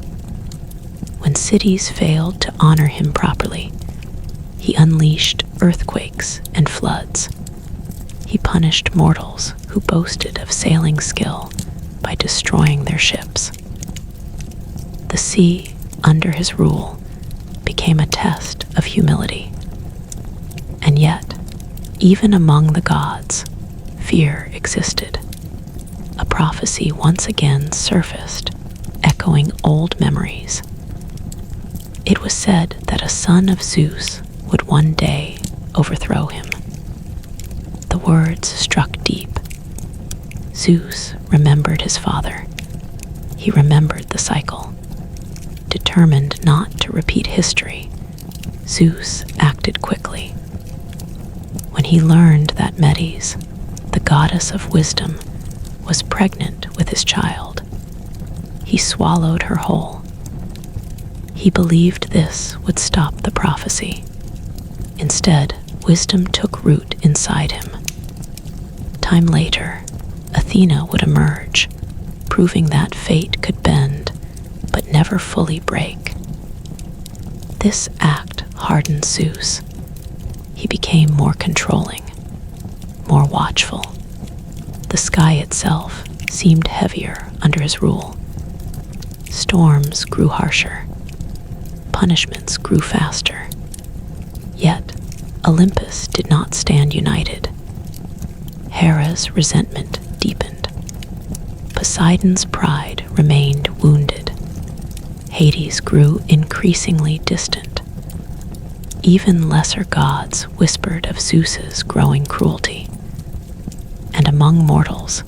When cities failed to honor him properly, he unleashed earthquakes and floods. He punished mortals who boasted of sailing skill by destroying their ships. The sea, under his rule, became a test of humility. And yet, even among the gods, fear existed. A prophecy once again surfaced, echoing old memories. It was said that a son of Zeus would one day overthrow him. The words struck deep. Zeus remembered his father. He remembered the cycle. Determined not to repeat history, Zeus acted quickly. When he learned that Medes, the goddess of wisdom, was pregnant with his child, he swallowed her whole. He believed this would stop the prophecy. Instead, wisdom took root inside him. Time later, Athena would emerge, proving that fate could bend but never fully break. This act hardened Zeus. He became more controlling, more watchful. The sky itself seemed heavier under his rule. Storms grew harsher. Punishments grew faster. Yet, Olympus did not stand united. Hera's resentment deepened. Poseidon's pride remained wounded. Hades grew increasingly distant. Even lesser gods whispered of Zeus's growing cruelty. And among mortals,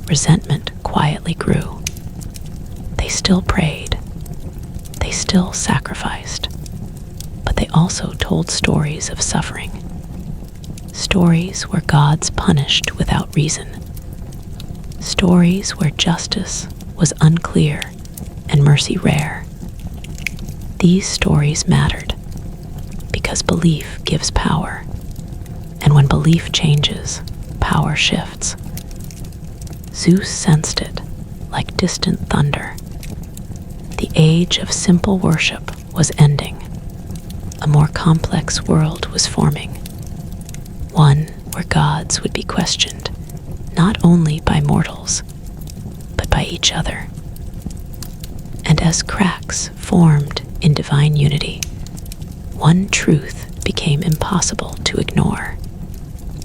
resentment quietly grew. They still prayed. They still sacrificed. But they also told stories of suffering. Stories where gods punished without reason. Stories where justice was unclear and mercy rare. These stories mattered because belief gives power, and when belief changes, power shifts. Zeus sensed it like distant thunder. The age of simple worship was ending. A more complex world was forming, one where gods would be questioned not only by mortals, but by each other. And as cracks formed in divine unity, one truth became impossible to ignore.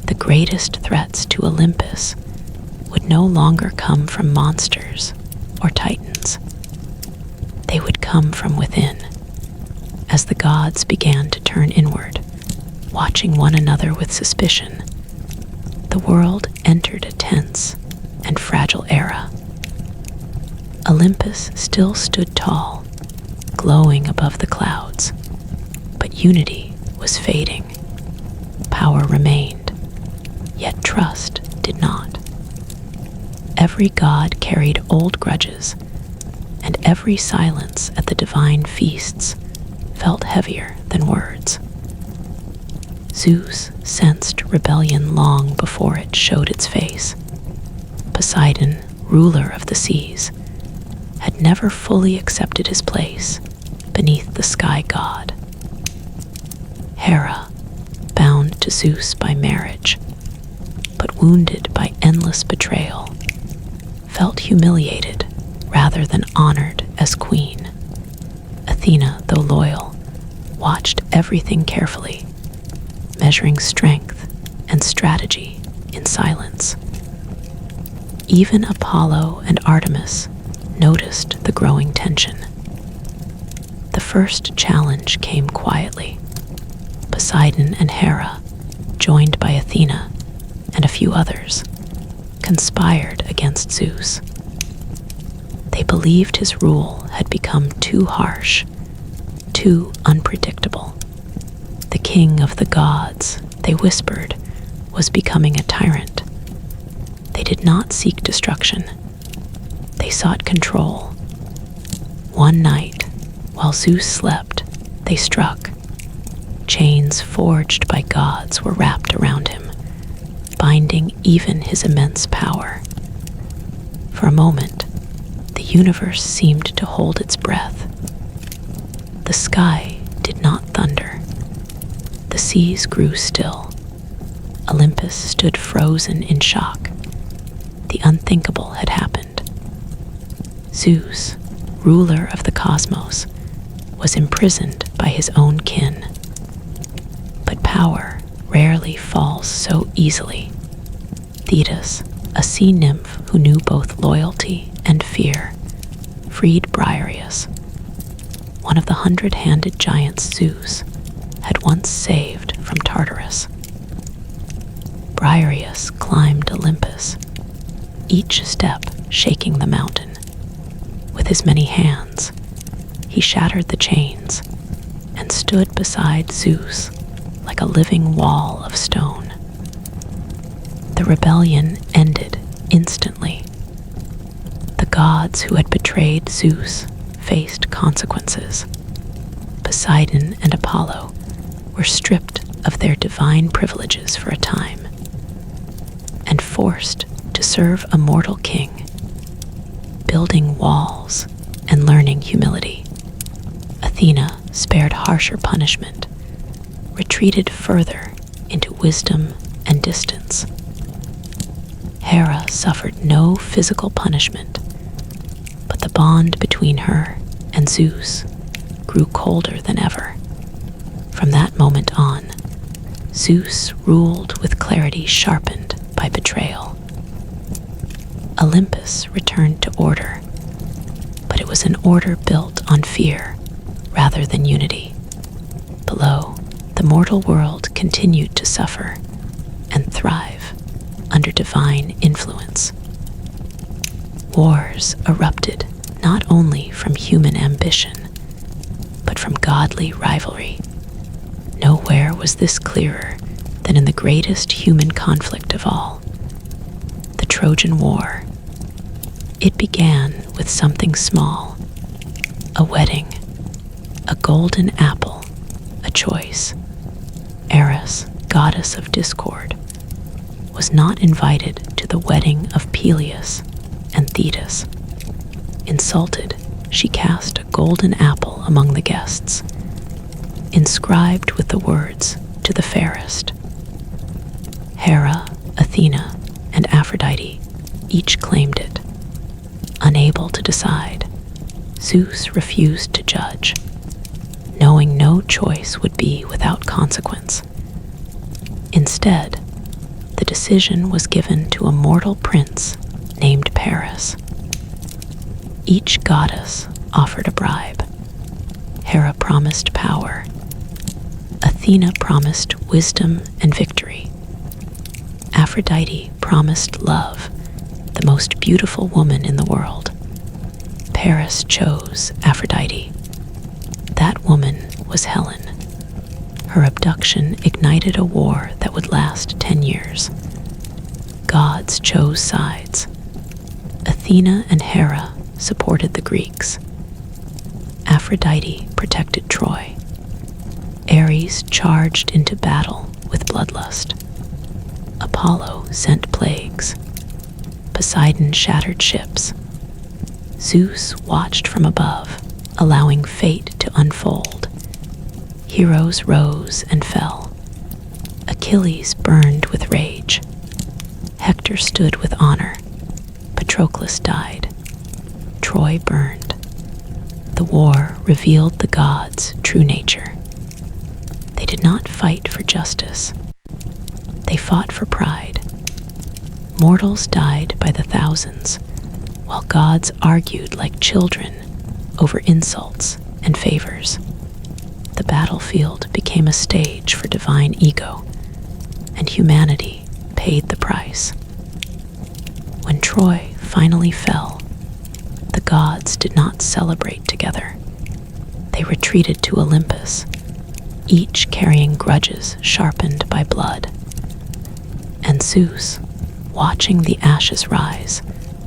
The greatest threats to Olympus would no longer come from monsters or titans. They would come from within. As the gods began to turn inward, watching one another with suspicion, the world entered a tense and fragile era. Olympus still stood tall, glowing above the clouds, but unity was fading. Power remained, yet trust did not. Every god carried old grudges, and every silence at the divine feasts felt heavier than words. Zeus sensed rebellion long before it showed its face. Poseidon, ruler of the seas, had never fully accepted his place beneath the sky god. Hera, bound to Zeus by marriage, but wounded by endless betrayal, felt humiliated rather than honored as queen. Athena, though loyal, watched everything carefully, measuring strength and strategy in silence. Even Apollo and Artemis noticed the growing tension. The first challenge came quietly. Poseidon and Hera, joined by Athena and a few others, conspired against Zeus. They believed his rule had become too harsh, too unpredictable. The king of the gods, they whispered, was becoming a tyrant. They did not seek destruction. They sought control. One night, while Zeus slept, they struck. Chains forged by gods were wrapped around him, binding even his immense power. For a moment, the universe seemed to hold its breath. The sky did not thunder. The seas grew still. Olympus stood frozen in shock. The unthinkable had happened. Zeus, ruler of the cosmos, was imprisoned by his own kin. But power rarely falls so easily. Thetis, a sea nymph who knew both loyalty and fear, freed Briareus, one of the 100-handed giants Zeus had once saved from Tartarus. Briareus climbed Olympus, each step shaking the mountain. With his many hands, he shattered the chains and stood beside Zeus like a living wall of stone. The rebellion ended instantly. The gods who had betrayed Zeus faced consequences. Poseidon and Apollo were stripped of their divine privileges for a time and forced to serve a mortal king, building walls and learning humility. Athena spared harsher punishment, retreated further into wisdom and distance. Hera suffered no physical punishment, but the bond between her and Zeus grew colder than ever. From that moment on, Zeus ruled with clarity sharpened by betrayal. Olympus returned to order, but it was an order built on fear rather than unity. Below, the mortal world continued to suffer and thrive under divine influence. Wars erupted not only from human ambition, but from godly rivalry. Nowhere was this clearer than in the greatest human conflict of all, the Trojan War. It began with something small, a wedding, a golden apple, a choice. Eris, goddess of discord, was not invited to the wedding of Peleus and Thetis. Insulted, she cast a golden apple among the guests, inscribed with the words, "To the fairest." Hera, Athena, and Aphrodite each claimed it. Unable to decide, Zeus refused to judge, knowing no choice would be without consequence. Instead, the decision was given to a mortal prince named Paris. Each goddess offered a bribe. Hera promised power. Athena promised wisdom and victory. Aphrodite promised love, the most beautiful woman in the world. Paris chose Aphrodite. That woman was Helen. Her abduction ignited a war that would last 10 years. Gods chose sides. Athena and Hera supported the Greeks. Aphrodite protected Troy. Ares charged into battle with bloodlust. Apollo sent plagues. Poseidon shattered ships. Zeus watched from above, allowing fate to unfold. Heroes rose and fell. Achilles burned with rage. Hector stood with honor. Patroclus died. Troy burned, the war revealed the gods' true nature. They did not fight for justice. They fought for pride. Mortals died by the thousands, while gods argued like children over insults and favors. The battlefield became a stage for divine ego, and humanity paid the price. When Troy finally fell, the gods did not celebrate together. They retreated to Olympus, each carrying grudges sharpened by blood. And Zeus, watching the ashes rise,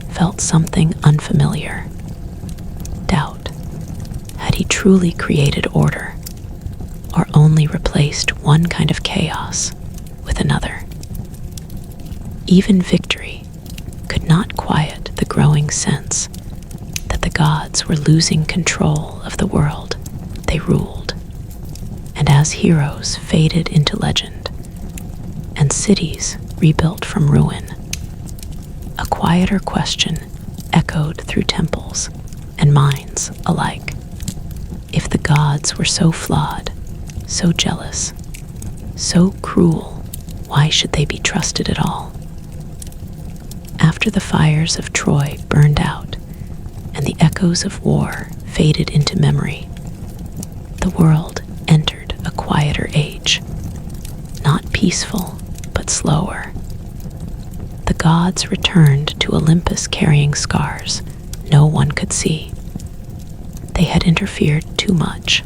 felt something unfamiliar. Doubt. Had he truly created order, or only replaced one kind of chaos with another? Even victory could not quiet the growing sense that the gods were losing control of the world they ruled. And as heroes faded into legend, and cities rebuilt from ruin, a quieter question echoed through temples and minds alike. If the gods were so flawed, so jealous, so cruel, why should they be trusted at all? After the fires of Troy burned out and the echoes of war faded into memory, the world entered a quieter age, not peaceful, but slower. The gods returned to Olympus carrying scars no one could see. They had interfered too much.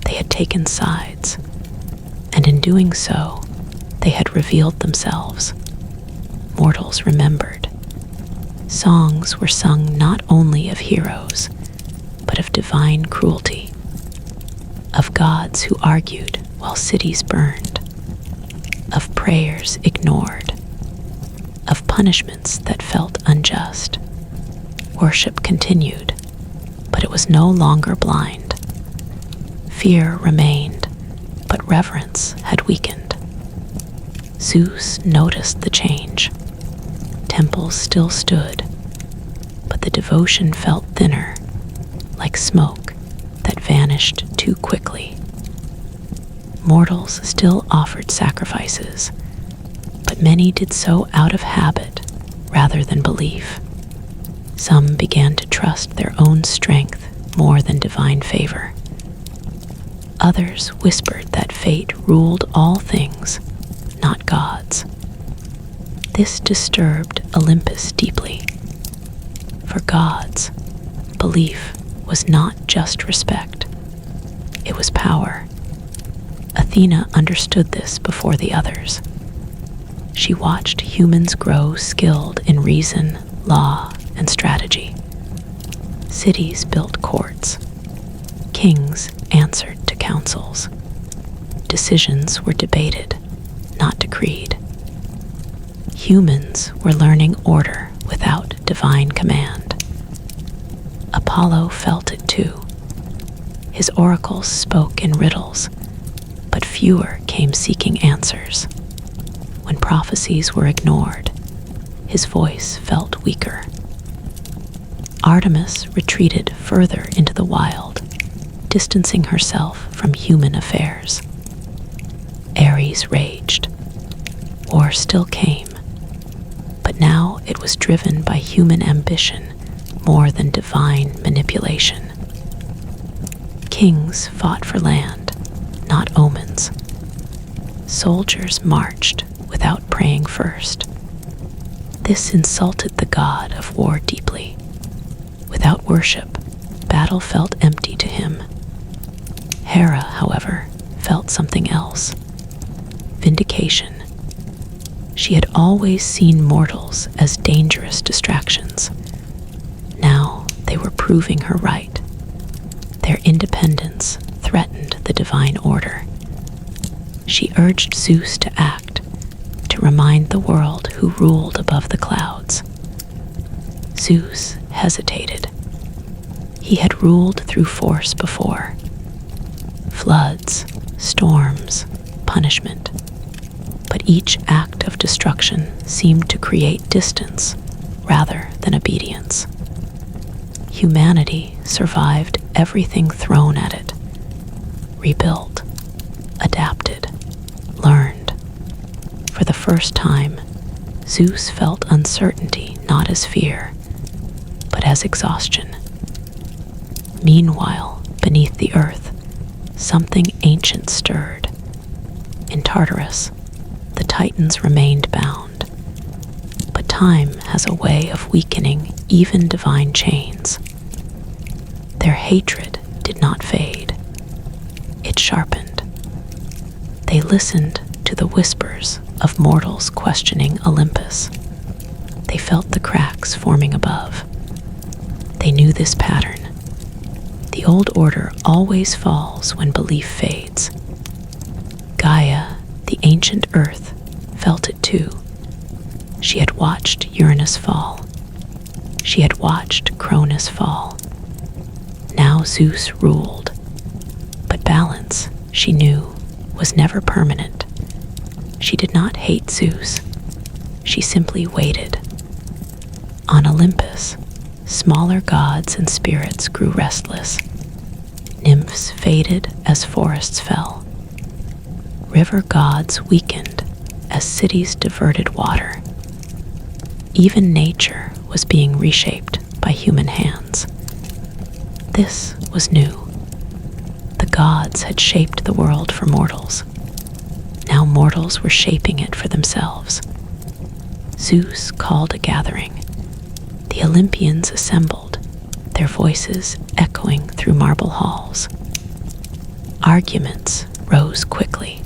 They had taken sides, and in doing so, they had revealed themselves. Mortals remembered. Songs were sung not only of heroes, but of divine cruelty, of gods who argued while cities burned, of prayers ignored, of punishments that felt unjust. Worship continued, but it was no longer blind. Fear remained, but reverence had weakened. Zeus noticed the change. Temples still stood, but the devotion felt thinner, like smoke that vanished too quickly. Mortals still offered sacrifices, but many did so out of habit rather than belief. Some began to trust their own strength more than divine favor. Others whispered that fate ruled all things, not gods. This disturbed Olympus deeply. For gods, belief was not just respect, it was power. Athena understood this before the others. She watched humans grow skilled in reason, law, and strategy. Cities built courts. Kings answered to councils. Decisions were debated, not decreed. Humans were learning order without divine command. Apollo felt it too. His oracles spoke in riddles, but fewer came seeking answers. When prophecies were ignored, his voice felt weaker. Artemis retreated further into the wild, distancing herself from human affairs. Ares raged. War still came, but now it was driven by human ambition more than divine manipulation. Kings fought for land, not omens. Soldiers marched without praying first. This insulted the god of war deeply. Without worship, battle felt empty to him. Hera, however, felt something else. Vindication. She had always seen mortals as dangerous distractions. Now they were proving her right. Their independence threatened the divine order. She urged Zeus to act, to remind the world who ruled above the clouds. Zeus hesitated. He had ruled through force before. Floods, storms, punishment. But each act of destruction seemed to create distance rather than obedience. humanity survived everything thrown at it, rebuilt, adapted, learned. For the first time, Zeus felt uncertainty not as fear, but as exhaustion. Meanwhile, beneath the earth, something ancient stirred. In Tartarus, the Titans remained bound, but time has a way of weakening even divine chains. Their hatred did not fade. It sharpened. They listened to the whispers of mortals questioning Olympus. They felt the cracks forming above. They knew this pattern. The old order always falls when belief fades. Gaia, the ancient earth, felt it too. She had watched Uranus fall. She had watched Cronus fall. Now Zeus ruled. But balance, she knew, was never permanent. She did not hate Zeus. She simply waited. On Olympus, smaller gods and spirits grew restless. Nymphs faded as forests fell. River gods weakened as cities diverted water. Even nature was being reshaped by human hands. This was new. The gods had shaped the world for mortals. Now mortals were shaping it for themselves. Zeus called a gathering. The Olympians assembled, their voices echoing through marble halls. Arguments rose quickly.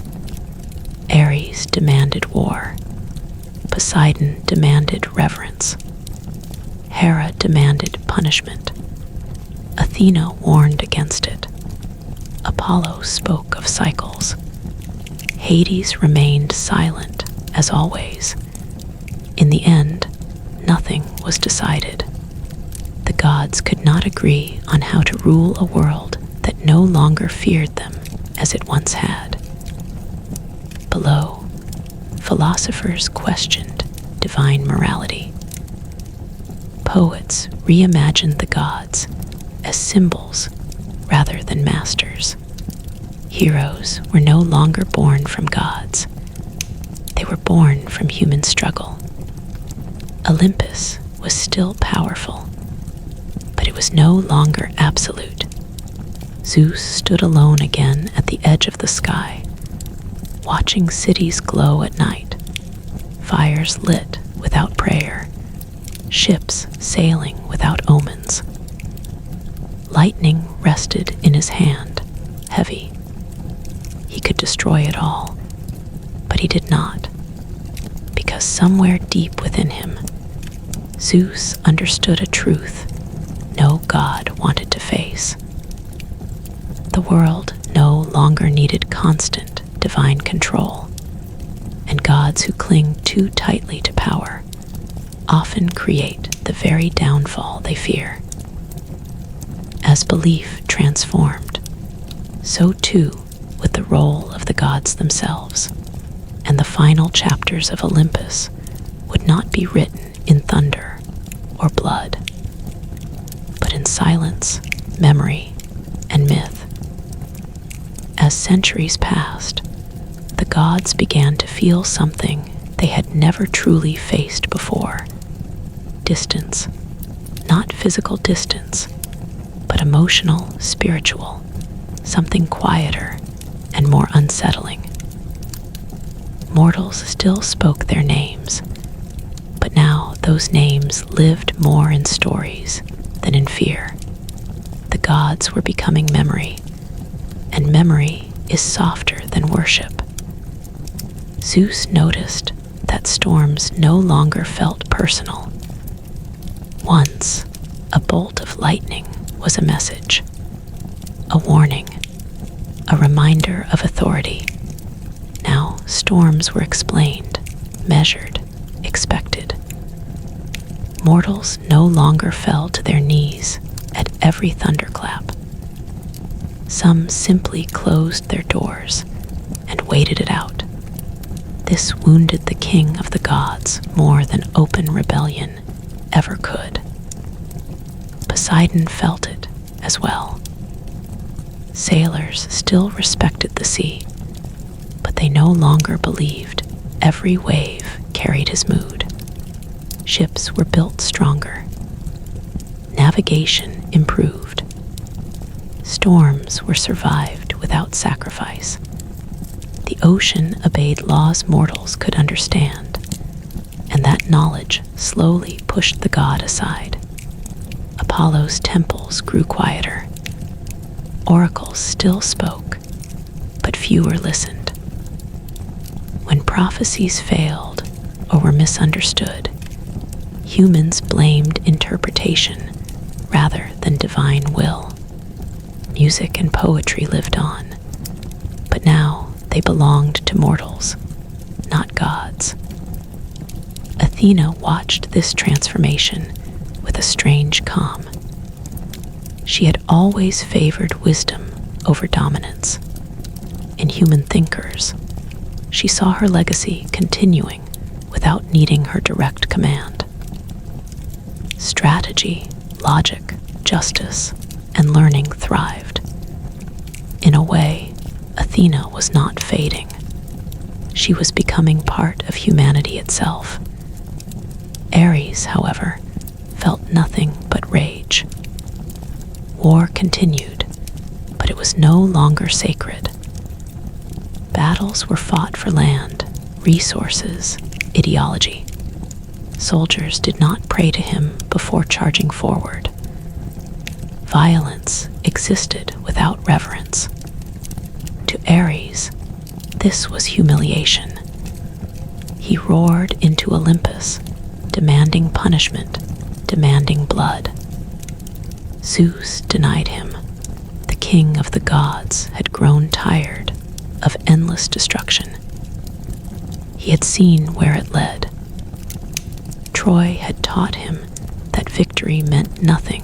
Ares demanded war. Poseidon demanded reverence. Hera demanded punishment. Athena warned against it. Apollo spoke of cycles. Hades remained silent, as always. In the end, nothing was decided. The gods could not agree on how to rule a world that no longer feared them as it once had. Below, philosophers questioned divine morality. Poets reimagined the gods as symbols rather than masters. Heroes were no longer born from gods. They were born from human struggle. Olympus was still powerful, but it was no longer absolute. Zeus stood alone again at the edge of the sky, watching cities glow at night, fires lit without prayer, ships sailing without omens. Lightning rested in his hand, heavy. He could destroy it all, but he did not, because somewhere deep within him, Zeus understood a truth no god wanted to face. The world no longer needed constant divine control, and gods who cling too tightly to power often create the very downfall they fear. As belief transformed, so too would the role of the gods themselves, and the final chapters of Olympus would not be written in thunder or blood, but in silence, memory, and myth. As centuries passed, the gods began to feel something they had never truly faced before. Distance. Not physical distance, but emotional, spiritual, something quieter and more unsettling. Mortals still spoke their names, but now those names lived more in stories than in fear. The gods were becoming memory, and memory is softer than worship. Zeus noticed that storms no longer felt personal. Once, a bolt of lightning was a message, a warning, a reminder of authority. Now storms were explained, measured, expected. Mortals no longer fell to their knees at every thunderclap. Some simply closed their doors and waited it out. This wounded the king of the gods more than open rebellion ever could. Poseidon felt it as well. Sailors still respected the sea, but they no longer believed every wave carried his mood. Ships were built stronger. Navigation improved. Storms were survived without sacrifice. The ocean obeyed laws mortals could understand, and that knowledge slowly pushed the god aside. Apollo's temples grew quieter. Oracles still spoke, but fewer listened. When prophecies failed or were misunderstood, humans blamed interpretation rather than divine will. Music and poetry lived on, but now they belonged to mortals, not gods. Athena watched this transformation with a strange calm. She had always favored wisdom over dominance. In human thinkers, she saw her legacy continuing without needing her direct command. Strategy, logic, justice, and learning thrived. In a way, Athena was not fading. She was becoming part of humanity itself. Ares, however, felt nothing but rage. War continued, but it was no longer sacred. Battles were fought for land, resources, ideology. Soldiers did not pray to him before charging forward. Violence existed without reverence. To Ares, this was humiliation. He roared into Olympus, demanding punishment, demanding blood. Zeus denied him. The king of the gods had grown tired of endless destruction. He had seen where it led. Troy had taught him that victory meant nothing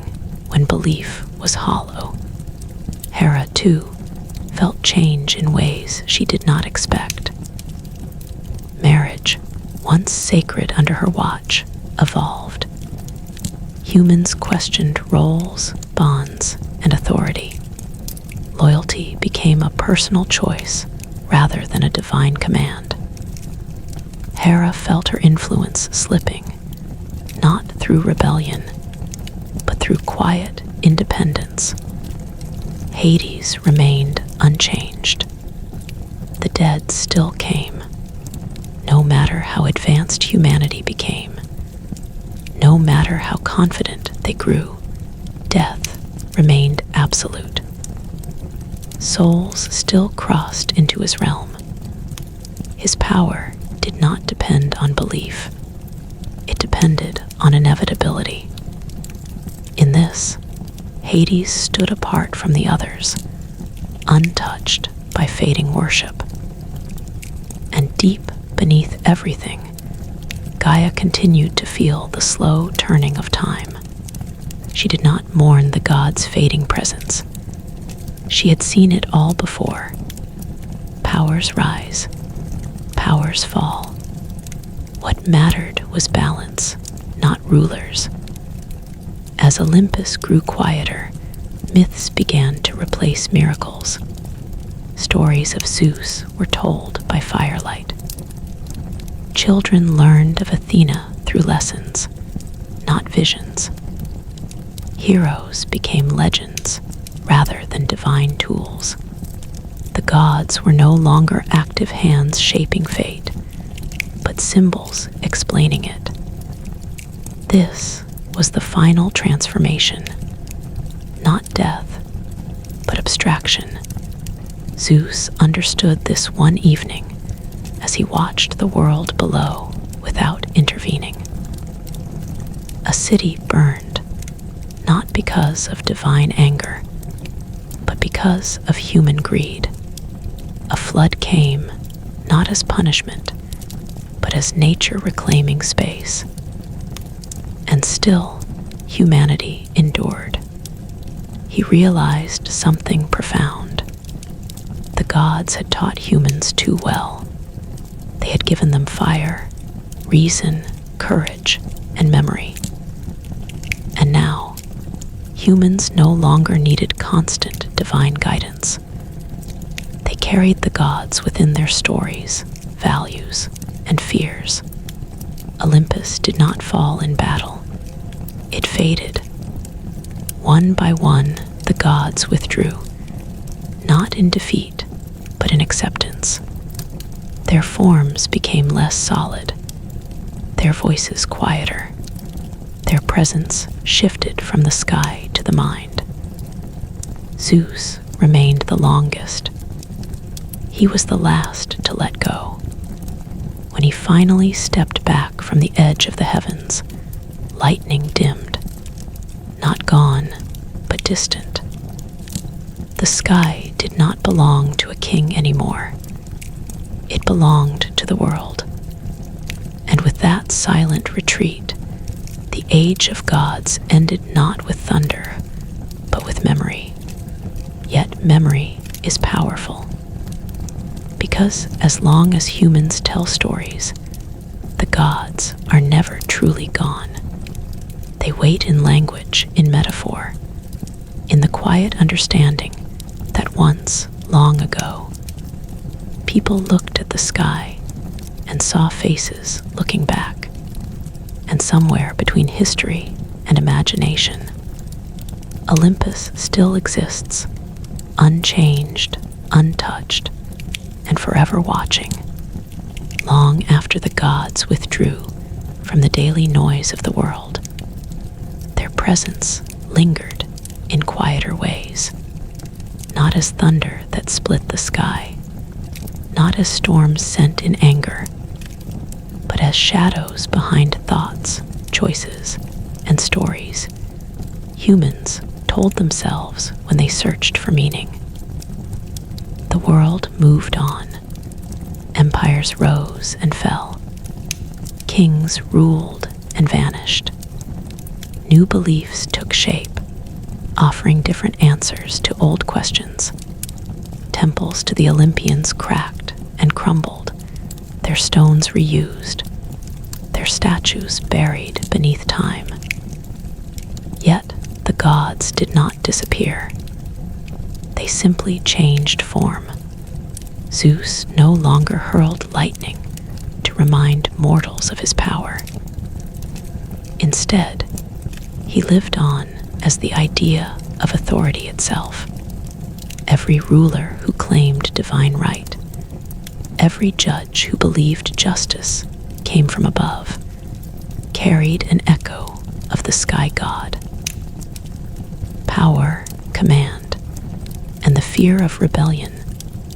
when belief was hollow. Hera, too, felt change in ways she did not expect. Marriage, once sacred under her watch, evolved. Humans questioned roles, bonds, and authority. Loyalty became a personal choice rather than a divine command. Hera felt her influence slipping, not through rebellion, but through quiet independence. Hades remained unchanged. The dead still came, no matter how advanced humanity became. No matter how confident they grew, death remained absolute. Souls still crossed into his realm. His power did not depend on belief. It depended on inevitability. In this, Hades stood apart from the others, untouched by fading worship. And deep beneath everything, Gaia continued to feel the slow turning of time. She did not mourn the gods' fading presence. She had seen it all before. Powers rise, powers fall. What mattered was balance, not rulers. As Olympus grew quieter, myths began to replace miracles. Stories of Zeus were told by firelight. Children learned of Athena through lessons, not visions. Heroes became legends rather than divine tools. The gods were no longer active hands shaping fate, but symbols explaining it. This was the final transformation, not death, but abstraction. Zeus understood this one evening as he watched the world below without intervening. A city burned, not because of divine anger, but because of human greed. A flood came, not as punishment, but as nature reclaiming space. And still, humanity endured. He realized something profound. The gods had taught humans too well. They had given them fire, reason, courage, and memory. And now, humans no longer needed constant divine guidance. They carried the gods within their stories, values, and fears. Olympus did not fall in battle. It faded. One by one, the gods withdrew, not in defeat, but in acceptance. Their forms became less solid, their voices quieter. Their presence shifted from the sky to the mind. Zeus remained the longest. He was the last to let go. When he finally stepped back from the edge of the heavens, lightning dimmed, not gone, but distant. The sky did not belong to a king anymore. It belonged to the world. And with that silent retreat, the age of gods ended not with thunder, but with memory. Yet memory is powerful. Because as long as humans tell stories, the gods are never truly gone. They wait in language, in metaphor, in the quiet understanding that once, long ago, people looked at the sky and saw faces looking back, and somewhere between history and imagination, Olympus still exists, unchanged, untouched, and forever watching, long after the gods withdrew from the daily noise of the world. Their presence lingered in quieter ways, not as thunder that split the sky, not as storms sent in anger, but as shadows behind thoughts, choices, and stories humans told themselves when they searched for meaning. The world moved on. Empires rose and fell. Kings ruled and vanished. New beliefs took shape, offering different answers to old questions. Temples to the Olympians cracked and crumbled, their stones reused, their statues buried beneath time. Yet the gods did not disappear. They simply changed form. Zeus no longer hurled lightning to remind mortals of his power. Instead, he lived on as the idea of authority itself. Every ruler who claimed divine right, every judge who believed justice came from above, carried an echo of the sky god. Power, command, and the fear of rebellion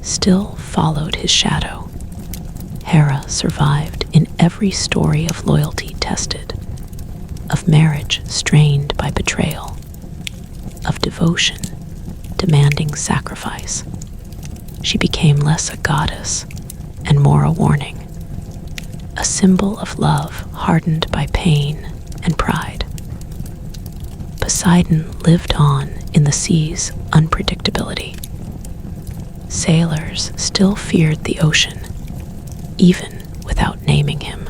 still followed his shadow. Hera survived in every story of loyalty tested, of marriage strained by betrayal, of devotion demanding sacrifice. She became less a goddess and more a warning, a symbol of love hardened by pain and pride. Poseidon lived on in the sea's unpredictability. Sailors still feared the ocean, even without naming him.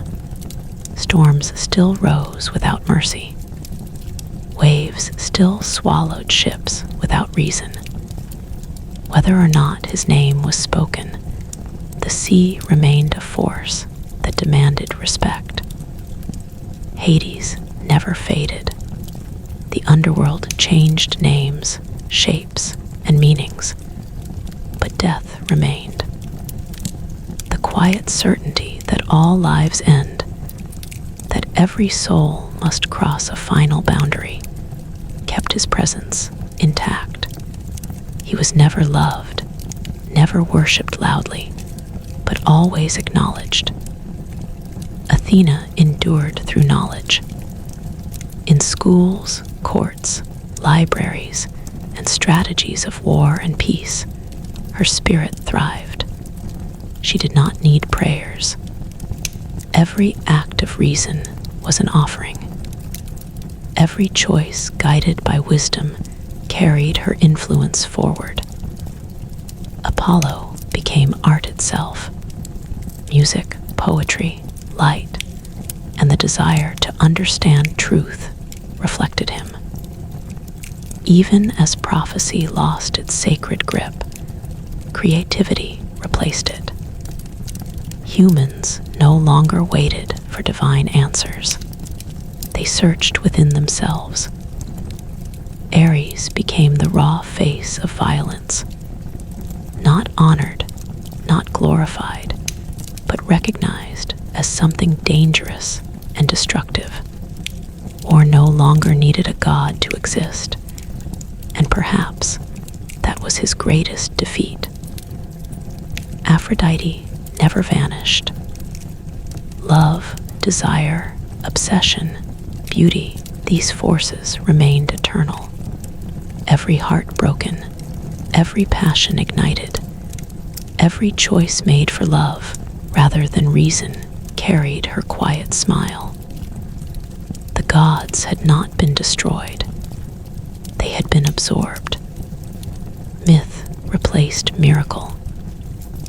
Storms still rose without mercy. Waves still swallowed ships without reason. Whether or not his name was spoken, the sea remained a force that demanded respect. Hades never faded. The underworld changed names, shapes, and meanings, but death remained. The quiet certainty that all lives end, that every soul must cross a final boundary, kept his presence intact. He was never loved, never worshipped loudly, but always acknowledged. Athena endured through knowledge. In schools, courts, libraries, and strategies of war and peace, her spirit thrived. She did not need prayers. Every act of reason was an offering. Every choice guided by wisdom carried her influence forward. Apollo became art itself. Music, poetry, light, and the desire to understand truth reflected him. Even as prophecy lost its sacred grip, creativity replaced it. Humans no longer waited for divine answers. They searched within themselves. Ares became the raw face of violence, not honored, not glorified, but recognized as something dangerous and destructive. War no longer needed a god to exist, and perhaps that was his greatest defeat. Aphrodite never vanished. Love, desire, obsession, beauty, these forces remained eternal. Every heart broken, every passion ignited, every choice made for love rather than reason carried her quiet smile. The gods had not been destroyed. They had been absorbed. Myth replaced miracle.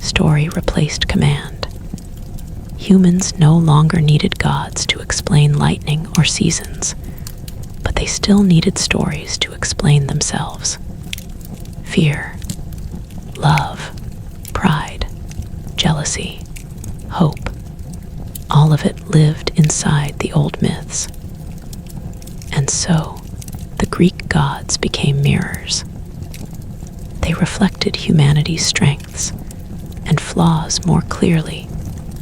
Story replaced command. Humans no longer needed gods to explain lightning or seasons, but they still needed stories to explain themselves. Fear, love, pride, jealousy, hope, all of it lived inside the old myths. And so, the Greek gods became mirrors. They reflected humanity's strengths and flaws more clearly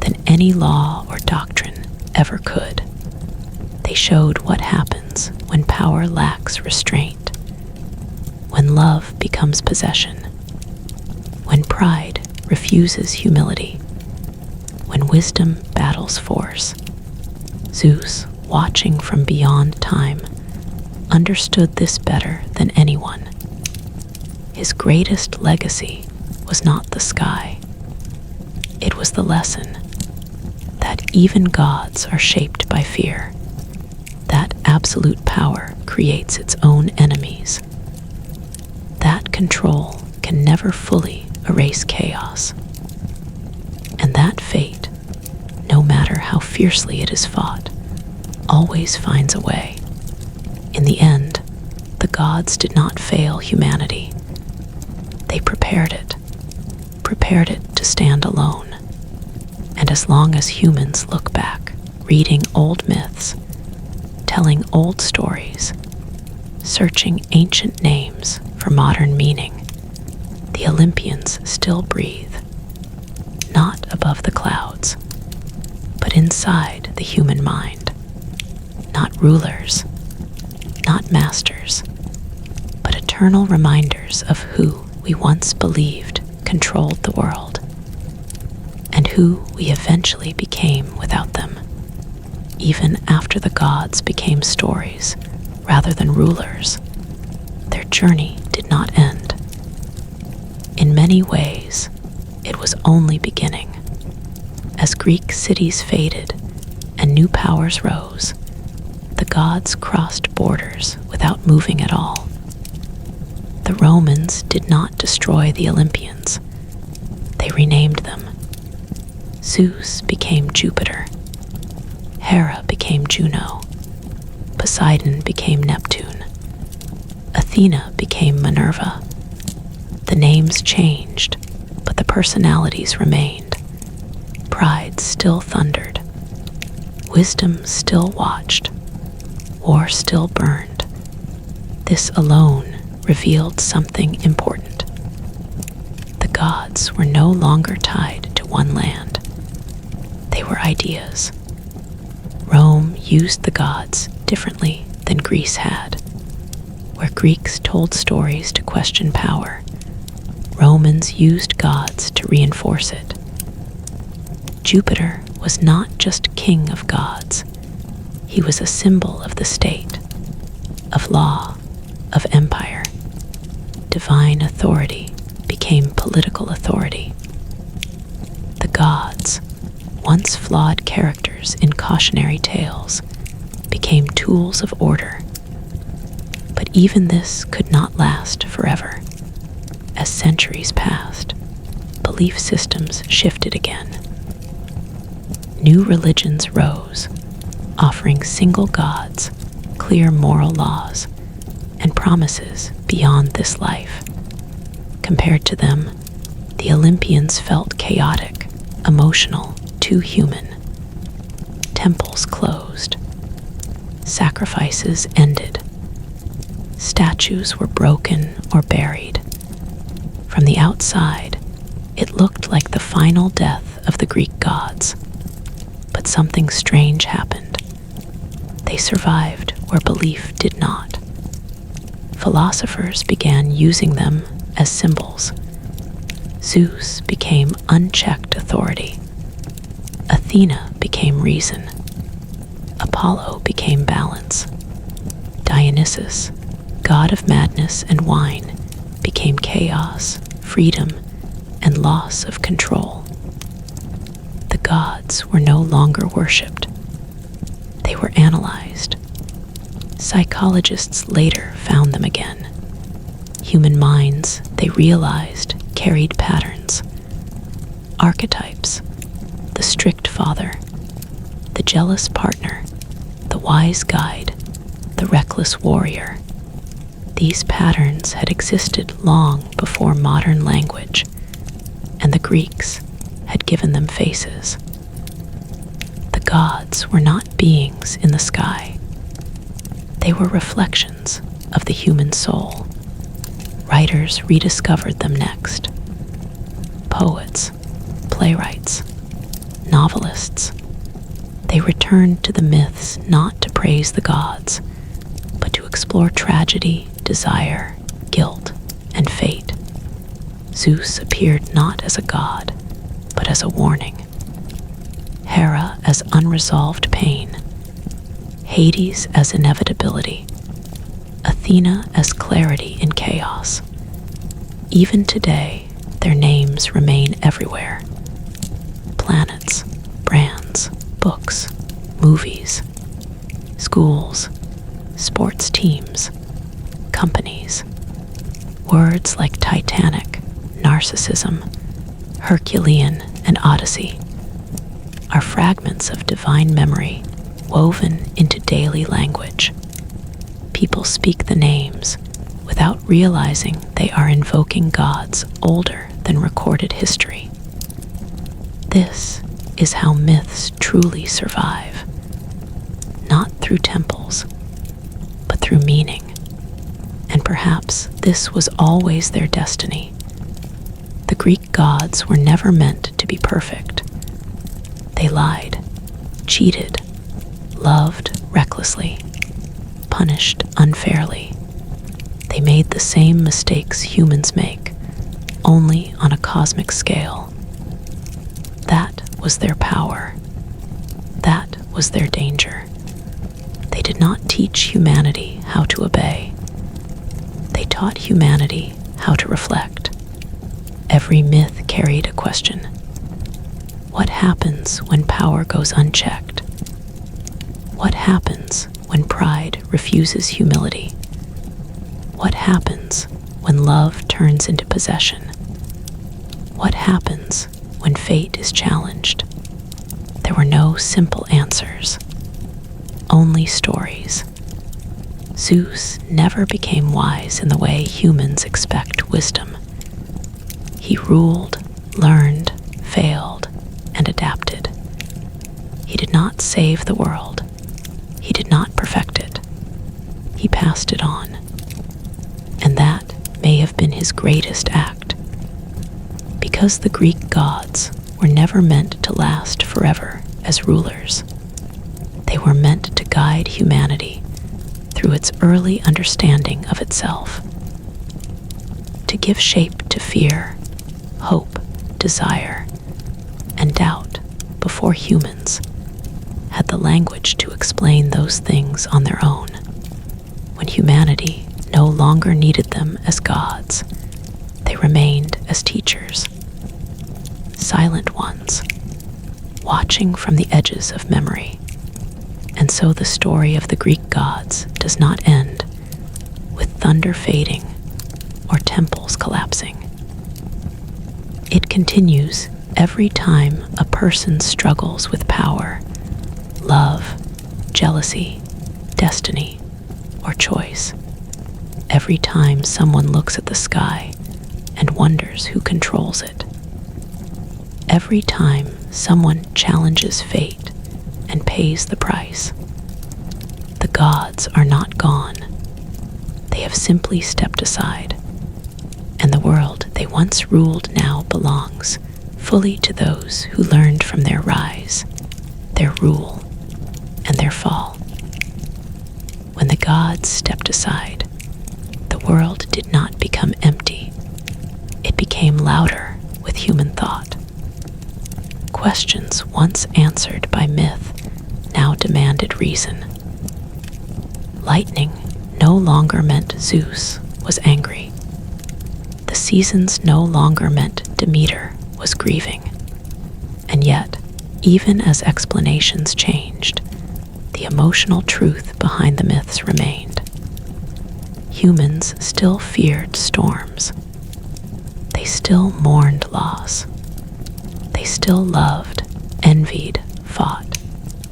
than any law or doctrine ever could. They showed what happens when power lacks restraint, when love becomes possession, when pride refuses humility, when wisdom battles force. Zeus, watching from beyond time, understood this better than anyone. His greatest legacy was not the sky. It was the lesson that even gods are shaped by fear, that absolute power creates its own enemies, that control can never fully erase chaos, and that fate, no matter how fiercely it is fought, always finds a way. In the end, the gods did not fail humanity. They prepared it to stand alone. And as long as humans look back, reading old myths, telling old stories, searching ancient names for modern meaning, the Olympians still breathe, not above the clouds, but inside the human mind. Not rulers, not masters, but eternal reminders of who we once believed controlled the world, and who we eventually became without them, even after the gods became stories rather than rulers. Their journey did not end. In many ways, it was only beginning. As Greek cities faded and new powers rose, the gods crossed borders without moving at all. The Romans did not destroy the Olympians. They renamed them. Zeus became Jupiter. Hera became Juno. Poseidon became Neptune. Athena became Minerva. The names changed, but the personalities remained. Pride still thundered. Wisdom still watched. War still burned. This alone revealed something important. The gods were no longer tied to one land. They were ideas. Rome used the gods differently than Greece had. Where Greeks told stories to question power, Romans used gods to reinforce it. Jupiter was not just king of gods. He was a symbol of the state, of law, of empire. Divine authority became political authority. The gods, once flawed characters in cautionary tales, became tools of order. But even this could not last forever. As centuries passed, belief systems shifted again. New religions rose, offering single gods, clear moral laws, and promises beyond this life. Compared to them, the Olympians felt chaotic, emotional, too human. Temples closed. Sacrifices ended. Statues were broken or buried. From the outside, it looked like the final death of the Greek gods. But something strange happened. They survived where belief did not. Philosophers began using them as symbols. Zeus became unchecked authority. Athena became reason. Apollo became balance. Dionysus, god of madness and wine, became chaos, freedom, and loss of control. The gods were no longer worshipped. They were analyzed. Psychologists later found them again. Human minds, they realized, carried patterns. Archetypes: the strict father, the jealous partner, the wise guide, the reckless warrior. These patterns had existed long before modern language, and the Greeks had given them faces. The gods were not beings in the sky. They were reflections of the human soul. Writers rediscovered them next. Poets, playwrights, novelists. They returned to the myths not to praise the gods, but to explore tragedy, desire, guilt, and fate. Zeus appeared not as a god, but as a warning. Hera as unresolved pain. Hades as inevitability. Athena as clarity in chaos. Even today, their names remain everywhere. Planets, brands, books, movies, schools, sports teams, companies. Words like Titanic, narcissism, Herculean, and Odyssey are fragments of divine memory woven into daily language. People speak the names without realizing they are invoking gods older than recorded history. This is how myths truly survive, not through temples, but through meaning. And perhaps this was always their destiny. The Greek gods were never meant to be perfect. They lied, cheated, loved recklessly, punished unfairly. They made the same mistakes humans make, only on a cosmic scale. That was their power. That was their danger. They did not teach humanity how to obey. They taught humanity how to reflect. Every myth carried a question. What happens when power goes unchecked? What happens when pride refuses humility? What happens when love turns into possession? What happens when fate is challenged? There were no simple answers, only stories. Zeus never became wise in the way humans expect wisdom. He ruled, learned, failed, and adapted. He did not save the world. He did not perfect it. He passed it on. And that may have been his greatest act. Because the Greek gods were never meant to last forever as rulers. They were meant to guide humanity through its early understanding of itself. To give shape to fear, hope, desire, and doubt before humans had the language to explain those things on their own. When humanity no longer needed them as gods, they remained as teachers, silent ones, watching from the edges of memory. And so the story of the Greek gods does not end with thunder fading or temples collapsing. It continues every time a person struggles with power, love, jealousy, destiny, or choice. every time someone looks at the sky and wonders who controls it. Every time someone challenges fate and pays the price. The gods are not gone. They have simply stepped aside, and the world they once ruled now belongs fully to those who learned from their rise, their rule, and their fall. When the gods stepped aside, the world did not become empty. It became louder with human thought. Questions once answered by myth now demanded reason. Lightning no longer meant Zeus was angry. The seasons no longer meant Demeter was grieving. And yet, even as explanations changed, the emotional truth behind the myths remained. Humans still feared storms. They still mourned loss. They still loved, envied, fought,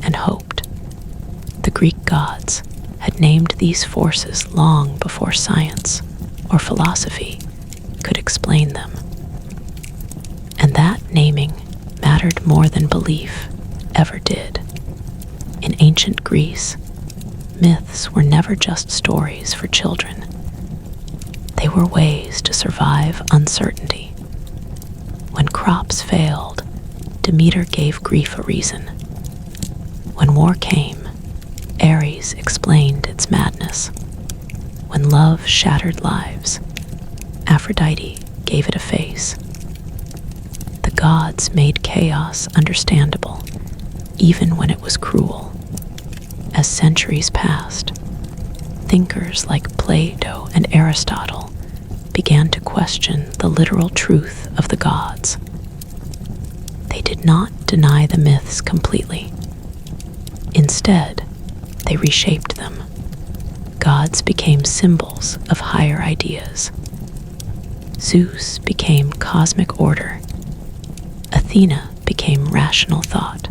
and hoped. The Greek gods had named these forces long before science or philosophy could explain them. And that naming mattered more than belief ever did. In ancient Greece, myths were never just stories for children. They were ways to survive uncertainty. When crops failed, Demeter gave grief a reason. When war came, Ares explained its madness. When love shattered lives, Aphrodite gave it a face. The gods made chaos understandable, even when it was cruel. As centuries passed, thinkers like Plato and Aristotle began to question the literal truth of the gods. They did not deny the myths completely. Instead, they reshaped them. Gods became symbols of higher ideas. Zeus became cosmic order. Athena became rational thought.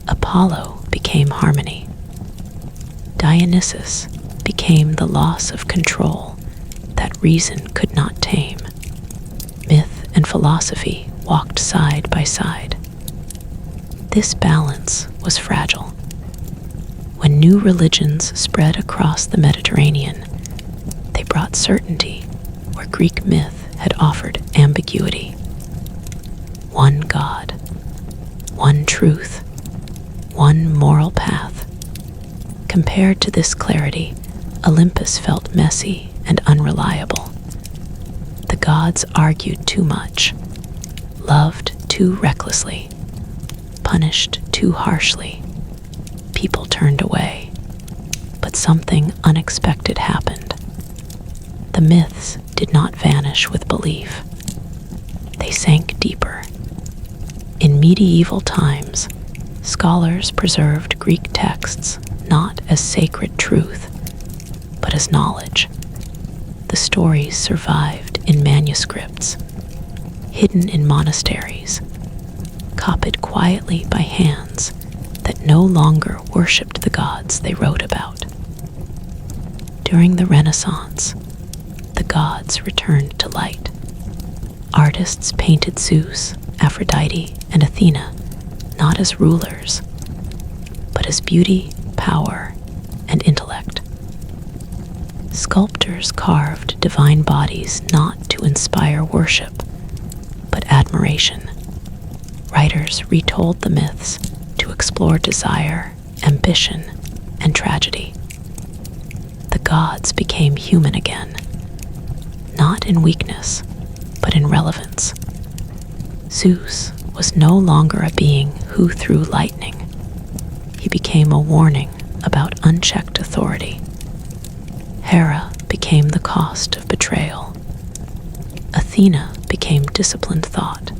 Apollo became harmony. Dionysus became the loss of control that reason could not tame. Myth and philosophy walked side by side. This balance was fragile. When new religions spread across the Mediterranean, they brought certainty where Greek myth had offered ambiguity. One God, one truth, one moral path. Compared to this clarity, Olympus felt messy and unreliable. The gods argued too much, loved too recklessly, punished too harshly. People turned away, but something unexpected happened. The myths did not vanish with belief. They sank deeper. In medieval times, scholars preserved Greek texts not as sacred truth, but as knowledge. The stories survived in manuscripts, hidden in monasteries, copied quietly by hands that no longer worshipped the gods they wrote about. During the Renaissance, the gods returned to light. Artists painted Zeus, Aphrodite, and Athena not as rulers, but as beauty, power, and intellect. Sculptors carved divine bodies not to inspire worship, but admiration. Writers retold the myths to explore desire, ambition, and tragedy. The gods became human again, not in weakness, but in relevance. Zeus was no longer a being who threw lightning. He became a warning about unchecked authority. Hera became the cost of betrayal. Athena became disciplined thought.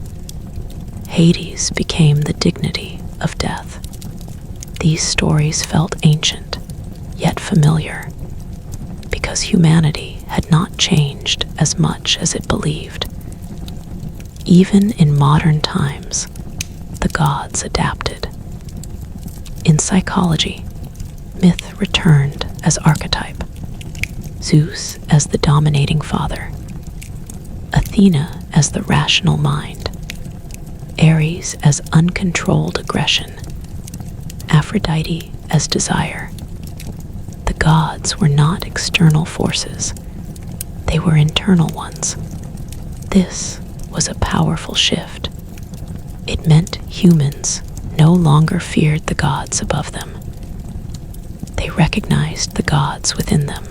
Hades became the dignity of death. These stories felt ancient, yet familiar, because humanity had not changed as much as it believed. Even in modern times, the gods adapted. In psychology, myth returned as archetype. Zeus as the dominating father, Athena as the rational mind, Ares as uncontrolled aggression, Aphrodite as desire. The gods were not external forces, they were internal ones. This was a powerful shift. It meant humans no longer feared the gods above them. They recognized the gods within them.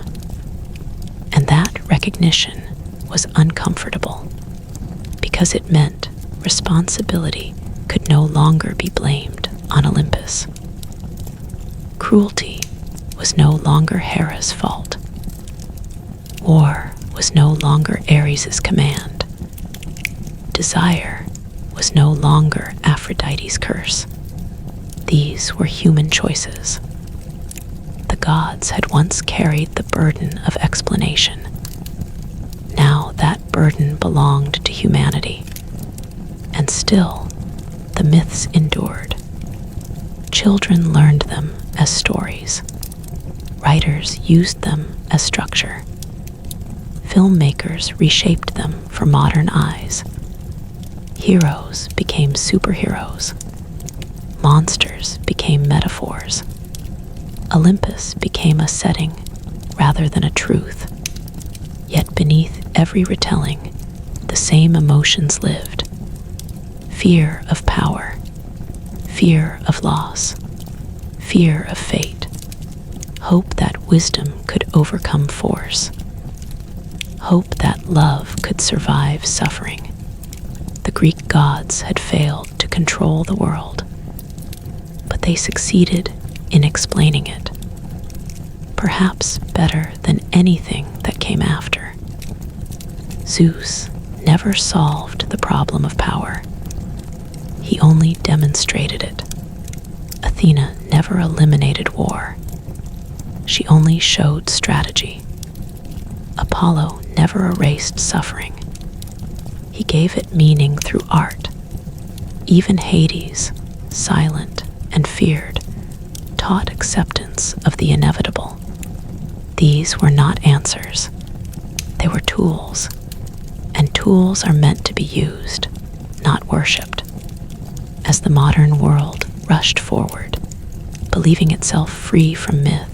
And that recognition was uncomfortable because it meant responsibility could no longer be blamed on Olympus. Cruelty was no longer Hera's fault. War was no longer Ares' command. Desire was no longer Aphrodite's curse. These were human choices. The gods had once carried the burden of explanation. Now that burden belonged to humanity. And still, the myths endured. Children learned them as stories. Writers used them as structure. Filmmakers reshaped them for modern eyes. Heroes became superheroes. Monsters became metaphors. Olympus became a setting rather than a truth. Yet beneath every retelling, the same emotions lived. Fear of power, fear of loss, fear of fate, hope that wisdom could overcome force, hope that love could survive suffering. The Greek gods had failed to control the world, but they succeeded in explaining it, perhaps better than anything that came after. Zeus never solved the problem of power. He only demonstrated it. Athena never eliminated war. She only showed strategy. Apollo never erased suffering. He gave it meaning through art. Even Hades, silent and feared, taught acceptance of the inevitable. These were not answers. They were tools, and tools are meant to be used, not worshipped. As the modern world rushed forward, believing itself free from myth,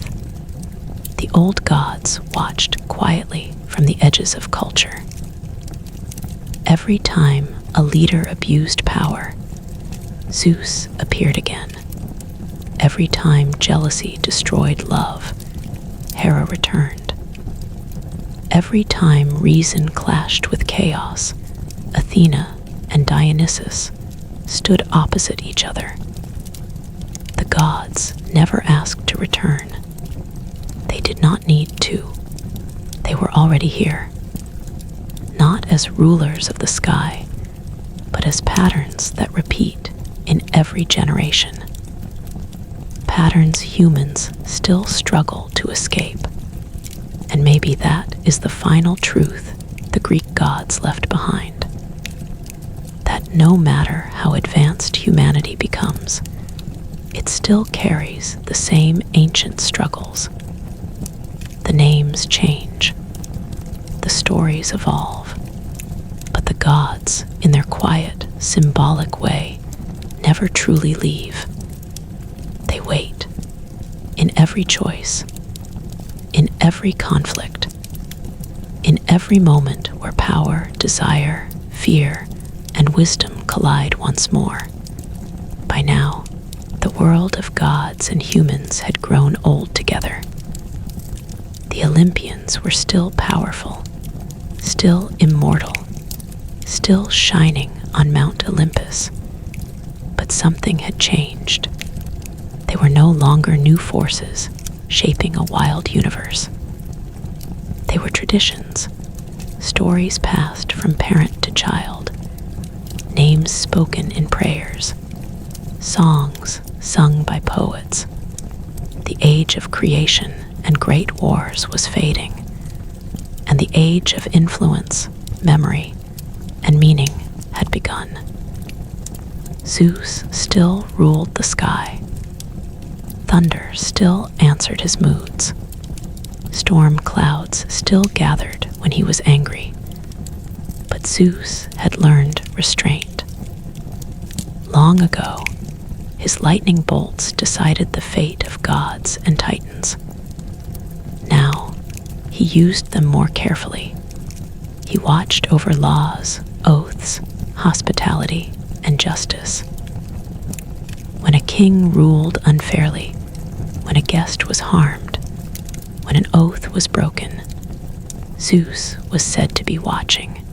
the old gods watched quietly from the edges of culture. Every time a leader abused power, Zeus appeared again. Every time jealousy destroyed love, Hera returned. Every time reason clashed with chaos, Athena and Dionysus stood opposite each other. The gods never asked to return. They did not need to. They were already here, not as rulers of the sky, but as patterns that repeat in every generation. Patterns humans still struggle to escape. And maybe that is the final truth the Greek gods left behind. That no matter how advanced humanity becomes, it still carries the same ancient struggles. The names change, the stories evolve, but the gods, in their quiet, symbolic way, never truly leave. They wait, in every choice, in every conflict, in every moment where power, desire, fear, and wisdom collide once more. By now, the world of gods and humans had grown old together. The Olympians were still powerful, still immortal, still shining on Mount Olympus. But something had changed. They were no longer new forces shaping a wild universe. They were traditions, stories passed from parent to child, names spoken in prayers, songs sung by poets. The age of creation and great wars was fading, and the age of influence, memory, and meaning had begun. Zeus still ruled the sky. Thunder still answered his moods. Storm clouds still gathered when he was angry, but Zeus had learned restraint. Long ago, his lightning bolts decided the fate of gods and titans. Now, he used them more carefully. He watched over laws, oaths, hospitality, and justice. When a king ruled unfairly, when a guest was harmed, when an oath was broken, Zeus was said to be watching.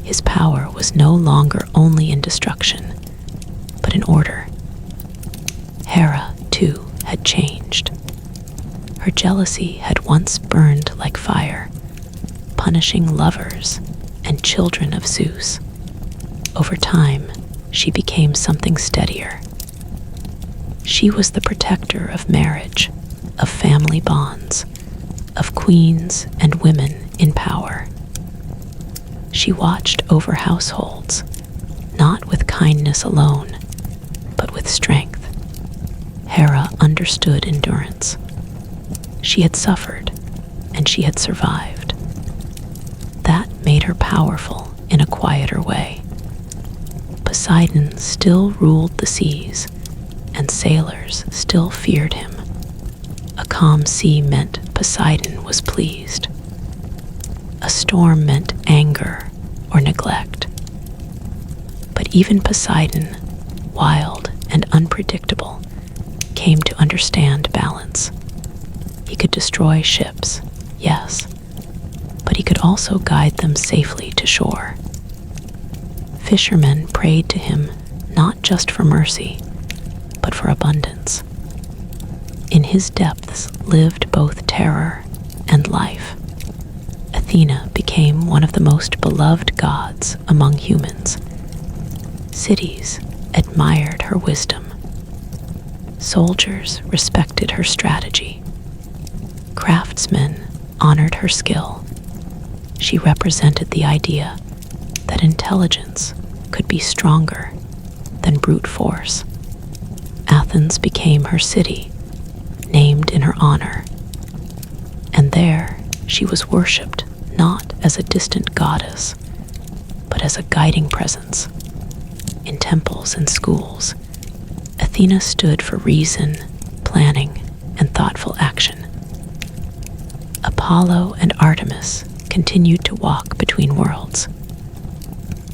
His power was no longer only in destruction, but in order. Hera, too, had changed. Her jealousy had once burned like fire, punishing lovers and children of Zeus. Over time, she became something steadier. She was the protector of marriage, of family bonds, of queens and women in power. She watched over households, not with kindness alone, but with strength. Hera understood endurance. She had suffered, and she had survived. That made her powerful in a quieter way. Poseidon still ruled the seas, and sailors still feared him. A calm sea meant Poseidon was pleased. A storm meant anger or neglect. But even Poseidon, wild and unpredictable, came to understand balance. He could destroy ships, yes, but he could also guide them safely to shore. Fishermen prayed to him not just for mercy, but for abundance. In his depths lived both terror and life. Athena became one of the most beloved gods among humans. Cities admired her wisdom. Soldiers respected her strategy. Craftsmen honored her skill. She represented the idea that intelligence could be stronger than brute force. Athens became her city, named in her honor. And there she was worshipped not as a distant goddess, but as a guiding presence. In temples and schools, Athena stood for reason, planning, and thoughtful action. Apollo and Artemis continued to walk between worlds.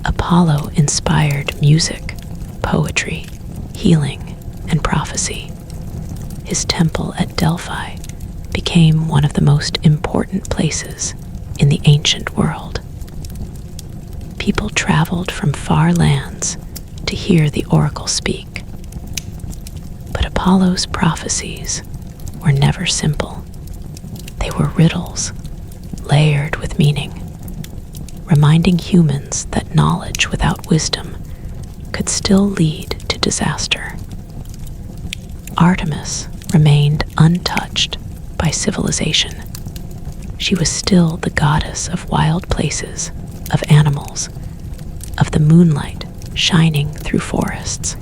Apollo inspired music, poetry, healing, and prophecy. His temple at Delphi became one of the most important places in the ancient world. People traveled from far lands to hear the oracle speak. But Apollo's prophecies were never simple. They were riddles, layered with meaning, reminding humans that knowledge without wisdom could still lead to disaster. Artemis remained untouched by civilization. She was still the goddess of wild places, of animals, of the moonlight shining through forests.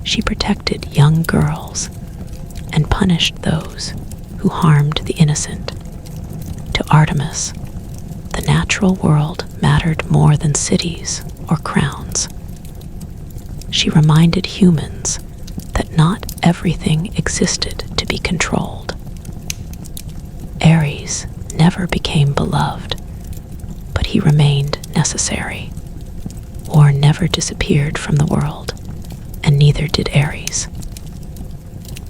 She protected young girls and punished those who harmed the innocent. To Artemis, the natural world mattered more than cities or crowns. She reminded humans that not everything existed to be controlled. Ares never became beloved, but he remained necessary. War never disappeared from the world, and neither did Ares.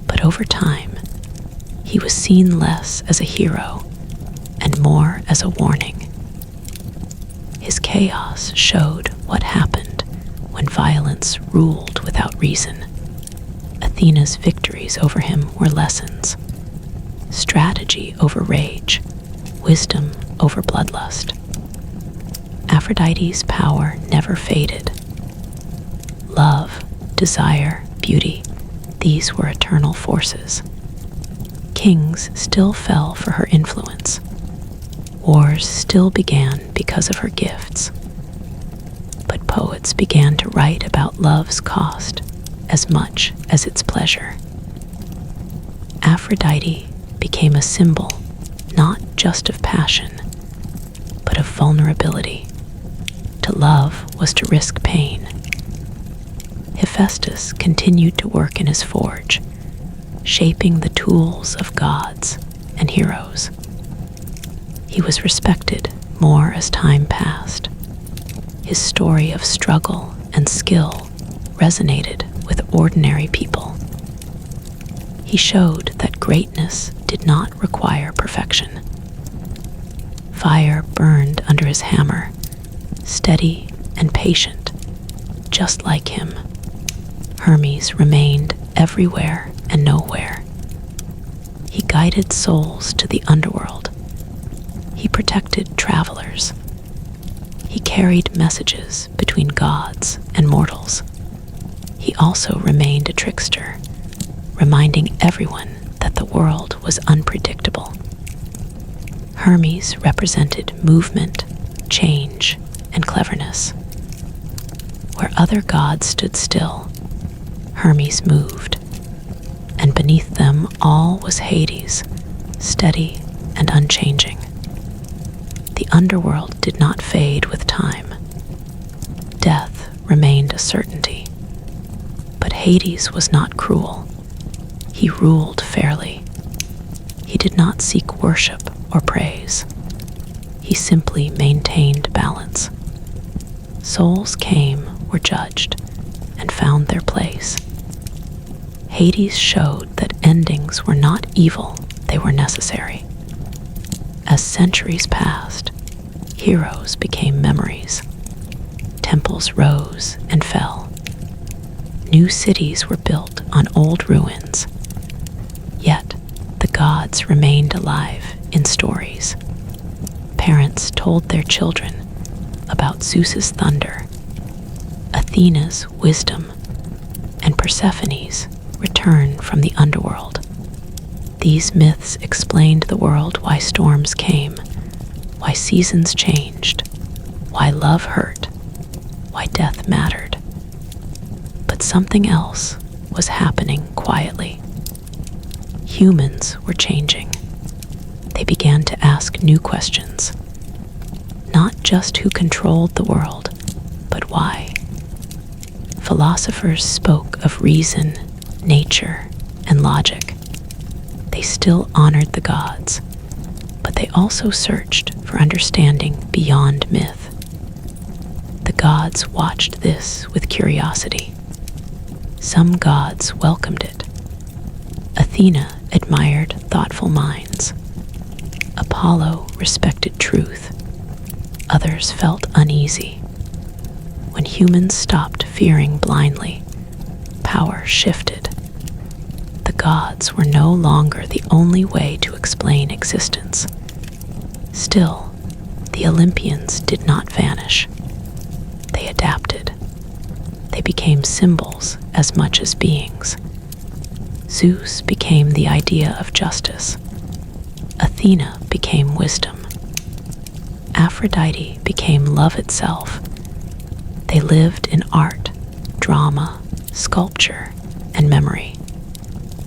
But over time, he was seen less as a hero and more as a warning. His chaos showed what happened when violence ruled without reason. Athena's victories over him were lessons. Strategy over rage, wisdom over bloodlust. Aphrodite's power never faded. Love, desire, beauty, these were eternal forces. Kings still fell for her influence. Wars still began because of her gifts. But poets began to write about love's cost as much as its pleasure. Aphrodite became a symbol not just of passion, but of vulnerability. To love was to risk pain. Hephaestus continued to work in his forge, shaping the tools of gods and heroes. He was respected more as time passed. His story of struggle and skill resonated with ordinary people. He showed that greatness did not require perfection. Fire burned under his hammer, steady and patient, just like him. Hermes remained everywhere and nowhere. He guided souls to the underworld. He protected travelers. He carried messages between gods and mortals. He also remained a trickster, reminding everyone that the world was unpredictable. Hermes represented movement, change, and cleverness. Where other gods stood still, Hermes moved, and beneath them all was Hades, steady and unchanging. The underworld did not fade with time. Death remained a certainty. But Hades was not cruel. He ruled fairly. He did not seek worship or praise. He simply maintained balance. Souls came, were judged, and found their place. Hades showed that endings were not evil, they were necessary. As centuries passed, heroes became memories. Temples rose and fell. New cities were built on old ruins. Yet, the gods remained alive in stories. Parents told their children about Zeus's thunder, Athena's wisdom, and Persephone's return from the underworld. These myths explained the world, why storms came, why seasons changed, why love hurt, why death mattered. But something else was happening quietly. Humans were changing. They began to ask new questions. Not just who controlled the world, but why. Philosophers spoke of reason, nature, and logic. They still honored the gods, but they also searched for understanding beyond myth. The gods watched this with curiosity. Some gods welcomed it. Athena admired thoughtful minds. Apollo respected truth. Others felt uneasy. When humans stopped fearing blindly, power shifted. The gods were no longer the only way to explain existence. Still, the Olympians did not vanish. They adapted. They became symbols as much as beings. Zeus became the idea of justice. Athena became wisdom. Aphrodite became love itself. They lived in art, drama, sculpture, and memory.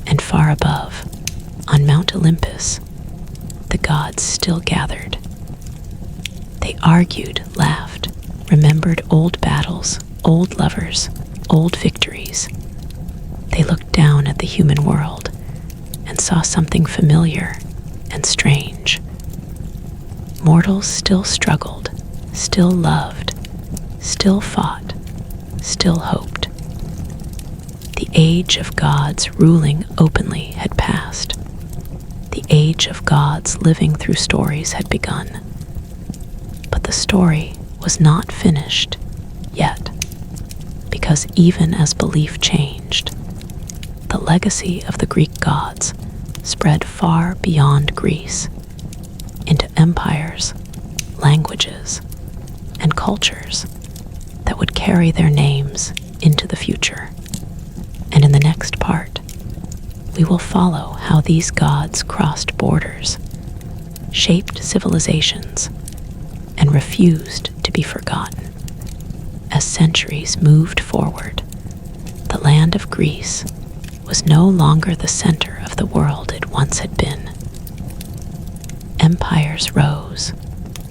And far above, on Mount Olympus, the gods still gathered. They argued, laughed, remembered old battles, old lovers, old victories. They looked down at the human world and saw something familiar and strange. Mortals still struggled, still loved, still fought, still hoped. The age of gods ruling openly had passed. The age of gods living through stories had begun. But the story was not finished yet, because even as belief changed, the legacy of the Greek gods spread far beyond Greece, into empires, languages, and cultures that would carry their names into the future. And in the next part, we will follow how these gods crossed borders, shaped civilizations, and refused to be forgotten. As centuries moved forward, the land of Greece was no longer the center of the world it once had been. empires rose,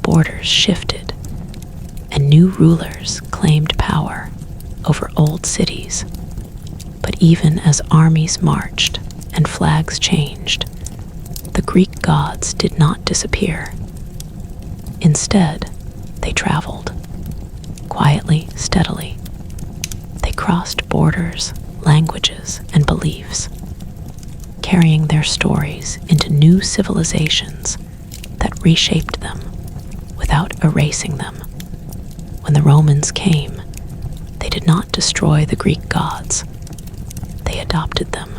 borders shifted, and new rulers claimed power over old cities. But even as armies marched and flags changed, the Greek gods did not disappear. Instead, they traveled, quietly, steadily. They crossed borders, languages, and beliefs, carrying their stories into new civilizations that reshaped them without erasing them. When the Romans came, they did not destroy the Greek gods. They adopted them.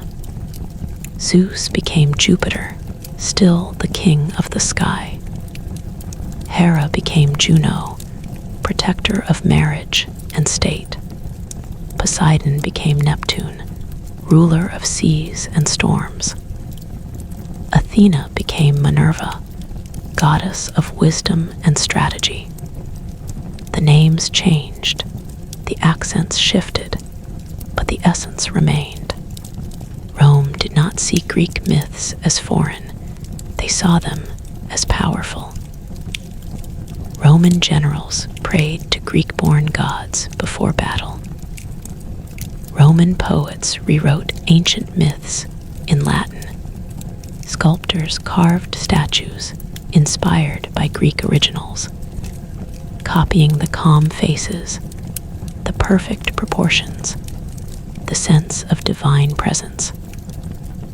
Zeus became Jupiter, still the king of the sky. Hera became Juno, protector of marriage and state. Poseidon became Neptune, ruler of seas and storms. Athena became Minerva, goddess of wisdom and strategy. The names changed, the accents shifted, but the essence remained. Rome did not see Greek myths as foreign. They saw them as powerful. Roman generals prayed to Greek-born gods before battle. Roman poets rewrote ancient myths in Latin. Sculptors carved statues inspired by Greek originals, copying the calm faces, the perfect proportions, the sense of divine presence.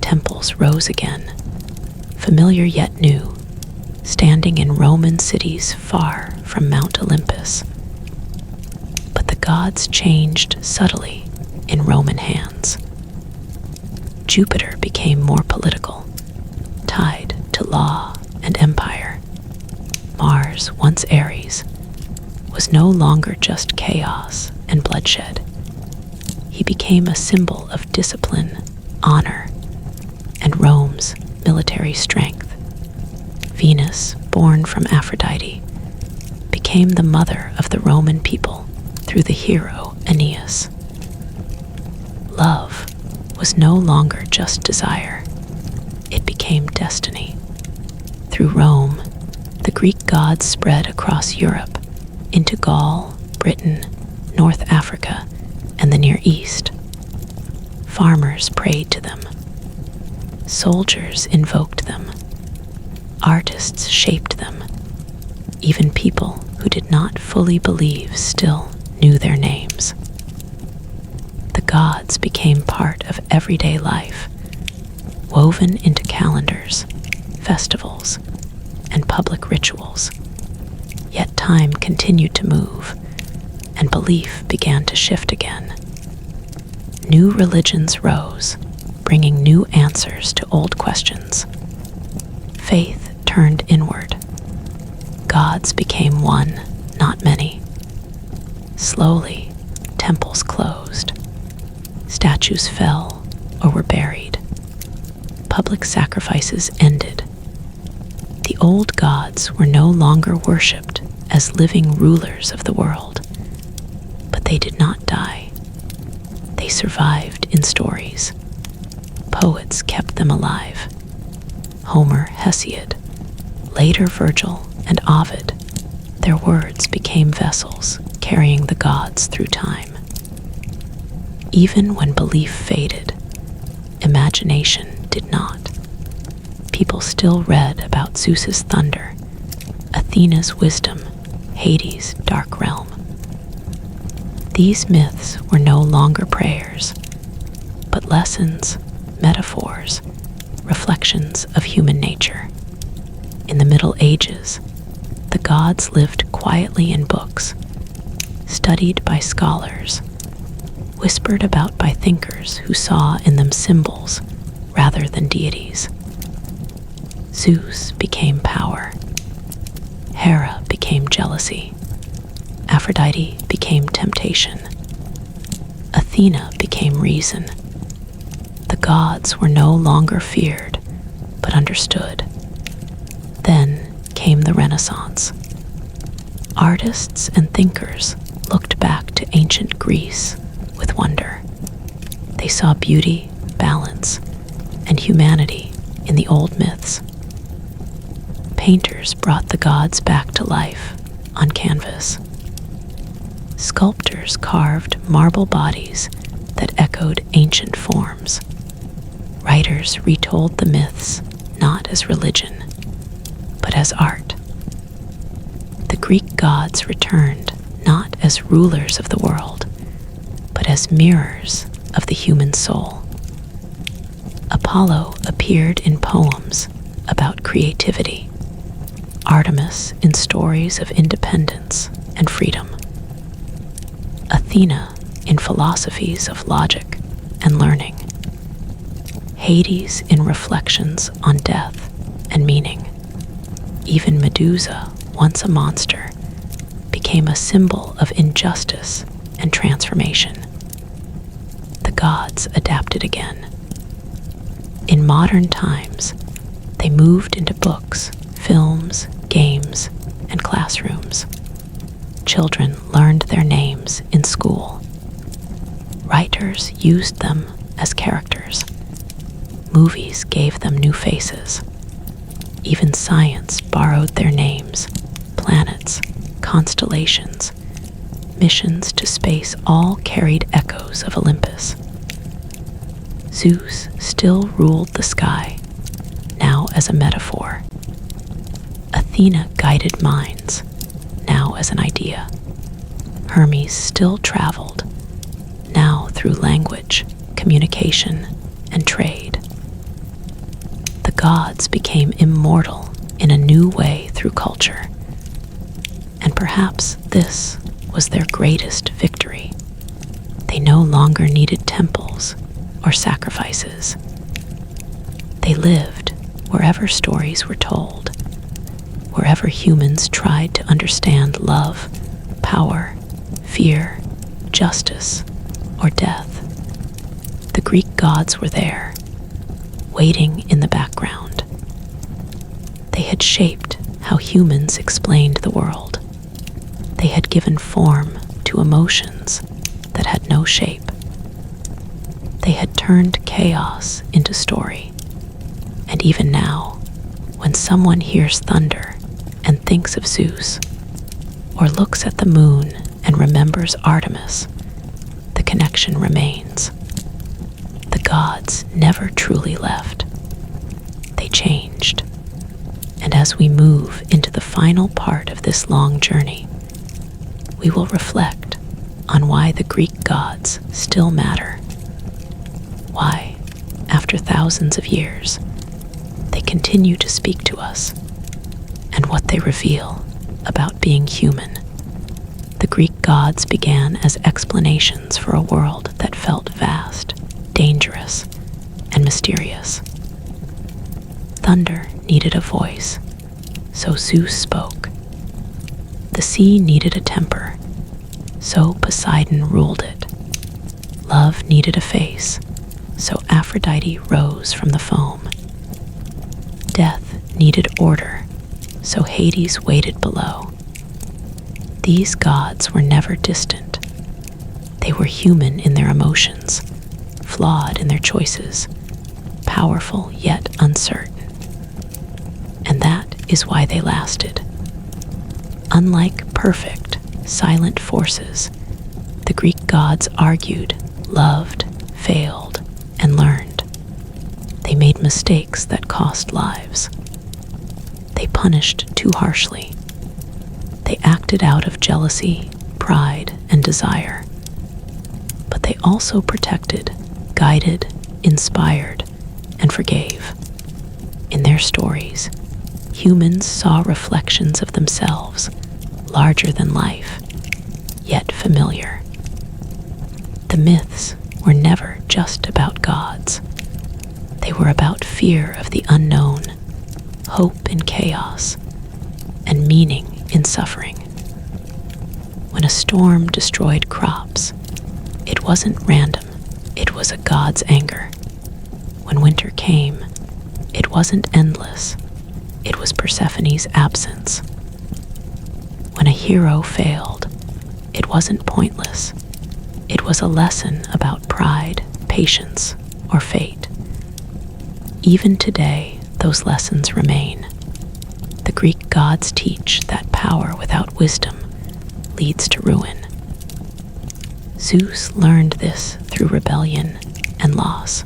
Temples rose again, familiar yet new, standing in Roman cities far from Mount Olympus. But the gods changed subtly in Roman hands. Jupiter became more political, tied to law and empire. Mars, once Ares, was no longer just chaos and bloodshed. He became a symbol of discipline, honor, and Rome's military strength. Venus, born from Aphrodite, became the mother of the Roman people through the hero Aeneas. Love was no longer just desire. It became destiny. Through Rome, the Greek gods spread across Europe, into Gaul, Britain, North Africa, and the Near East. Farmers prayed to them. Soldiers invoked them. Artists shaped them. Even people who did not fully believe still knew their names. The gods became part of everyday life, woven into calendars, festivals, and public rituals. Yet time continued to move, and belief began to shift again. New religions rose, bringing new answers to old questions. Faith turned inward. Gods became one, not many. Slowly, temples closed. Statues fell or were buried. Public sacrifices ended. The old gods were no longer worshipped as living rulers of the world, but they did not die. They survived in stories. Poets kept them alive. Homer, Hesiod, later Virgil, and Ovid, their words became vessels carrying the gods through time. Even when belief faded, imagination did not. People still read about Zeus's thunder, Athena's wisdom, Hades' dark realm. These myths were no longer prayers, but lessons, metaphors, reflections of human nature. In the Middle Ages, the gods lived quietly in books, studied by scholars, whispered about by thinkers who saw in them symbols rather than deities. Zeus became power. Hera became jealousy. Aphrodite became temptation. Athena became reason. The gods were no longer feared, but understood. Then came the Renaissance. Artists and thinkers looked back to ancient Greece with wonder. They saw beauty, balance, and humanity in the old myths. Painters brought the gods back to life on canvas. Sculptors carved marble bodies that echoed ancient forms. Writers retold the myths not as religion, but as art. The Greek gods returned not as rulers of the world, but as mirrors of the human soul. Apollo appeared in poems about creativity, Artemis in stories of independence and freedom, Athena in philosophies of logic and learning, Hades in reflections on death and meaning. Even Medusa, once a monster, became a symbol of injustice and transformation. The gods adapted again. In modern times, they moved into books, films, games, and classrooms. Children learned their names in school. Writers used them as characters. Movies gave them new faces. Even science borrowed their names, planets, constellations, missions to space all carried echoes of Olympus. Zeus still ruled the sky, now as a metaphor. Athena guided minds, now as an idea. Hermes still traveled, now through language, communication, and trade. The gods became immortal in a new way through culture. And perhaps this was their greatest victory. They no longer needed temples or sacrifices. They lived wherever stories were told, wherever humans tried to understand love, power, fear, justice, or death. The Greek gods were there, waiting in the background. They had shaped how humans explained the world. They had given form to emotions that had no shape. They had turned chaos into story. And even now, when someone hears thunder and thinks of Zeus, or looks at the moon and remembers Artemis, the connection remains. The gods never truly left. They changed. And as we move into the final part of this long journey, we will reflect on why the Greek gods still matter. Why, after thousands of years, they continue to speak to us, and what they reveal about being human. The Greek gods began as explanations for a world that felt vast, dangerous, and mysterious. Thunder needed a voice, so Zeus spoke. The sea needed a temper, so Poseidon ruled it. Love needed a face, so Aphrodite rose from the foam. Death needed order, so Hades waited below. These gods were never distant. They were human in their emotions, flawed in their choices, powerful yet uncertain. And that is why they lasted. Unlike perfect, silent forces, the Greek gods argued, loved, failed, and learned. They made mistakes that cost lives. They punished too harshly. They acted out of jealousy, pride, and desire. But they also protected, guided, inspired, and forgave. In their stories, humans saw reflections of themselves, larger than life, yet familiar. The myths were never just about gods. They were about fear of the unknown, hope in chaos, and meaning in suffering. When a storm destroyed crops, it wasn't random, it was a god's anger. When winter came, it wasn't endless, it was Persephone's absence. When a hero failed, it wasn't pointless, it was a lesson about pride, patience, or fate. Even today, those lessons remain. The Greek gods teach that power without wisdom leads to ruin. Zeus learned this through rebellion and loss.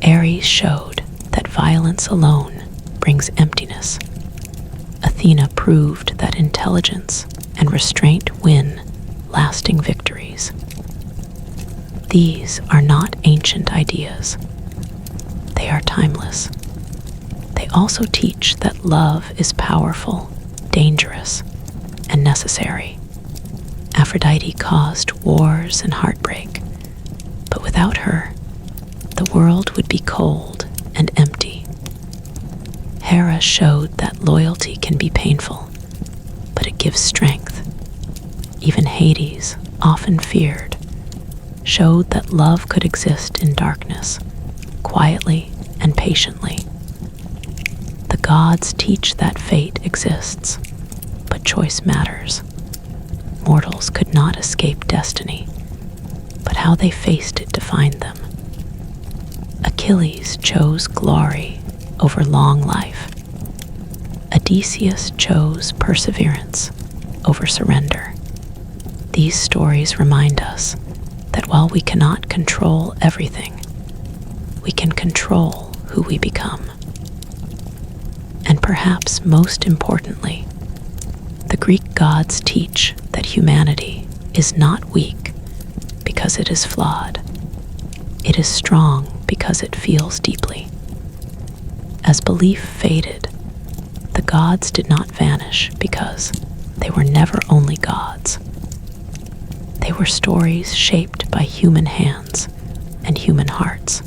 Ares showed that violence alone brings emptiness. Athena proved that intelligence and restraint win lasting victories. These are not ancient ideas. They are timeless. They also teach that love is powerful, dangerous, and necessary. Aphrodite caused wars and heartbreak, but without her, the world would be cold and empty. Hera showed that loyalty can be painful, but it gives strength. Even Hades, often feared, showed that love could exist in darkness, quietly and patiently. The gods teach that fate exists, but choice matters. Mortals could not escape destiny, but how they faced it defined them. Achilles chose glory over long life. Odysseus chose perseverance over surrender. These stories remind us that while we cannot control everything, we can control who we become. And perhaps most importantly, the Greek gods teach that humanity is not weak because it is flawed. It is strong because it feels deeply. As belief faded, the gods did not vanish because they were never only gods. They were stories shaped by human hands and human hearts.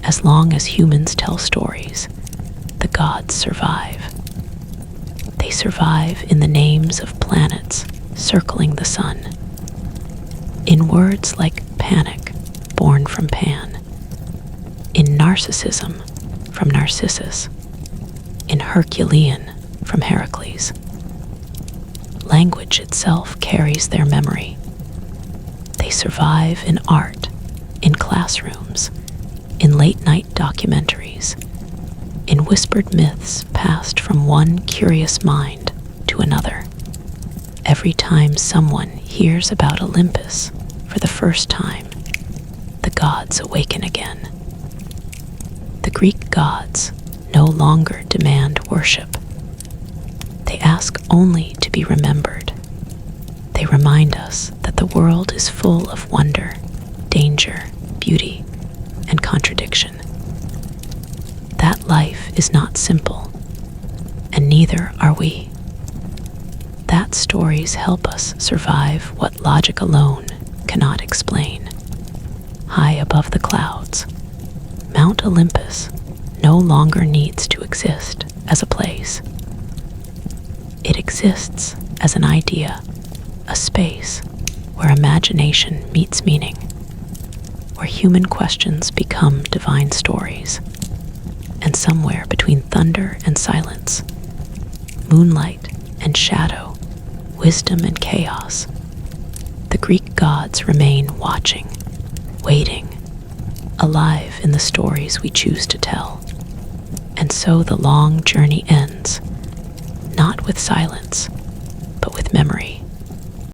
As long as humans tell stories, the gods survive. They survive in the names of planets circling the sun, in words like panic, born from Pan, in narcissism, from Narcissus, in Herculean, from Heracles. Language itself carries their memory. They survive in art, in classrooms, in late-night documentaries, in whispered myths passed from one curious mind to another. Every time someone hears about Olympus for the first time, the gods awaken again. The Greek gods no longer demand worship. They ask only to be remembered. They remind us that the world is full of wonder, danger, beauty, and contradiction. That life is not simple, and neither are we. That stories help us survive what logic alone cannot explain. High above the clouds, Mount Olympus no longer needs to exist as a place. It exists as an idea, a space where imagination meets meaning, where human questions become divine stories, and somewhere between thunder and silence, moonlight and shadow, wisdom and chaos, the Greek gods remain watching, waiting, alive in the stories we choose to tell. And so the long journey ends, not with silence, but with memory.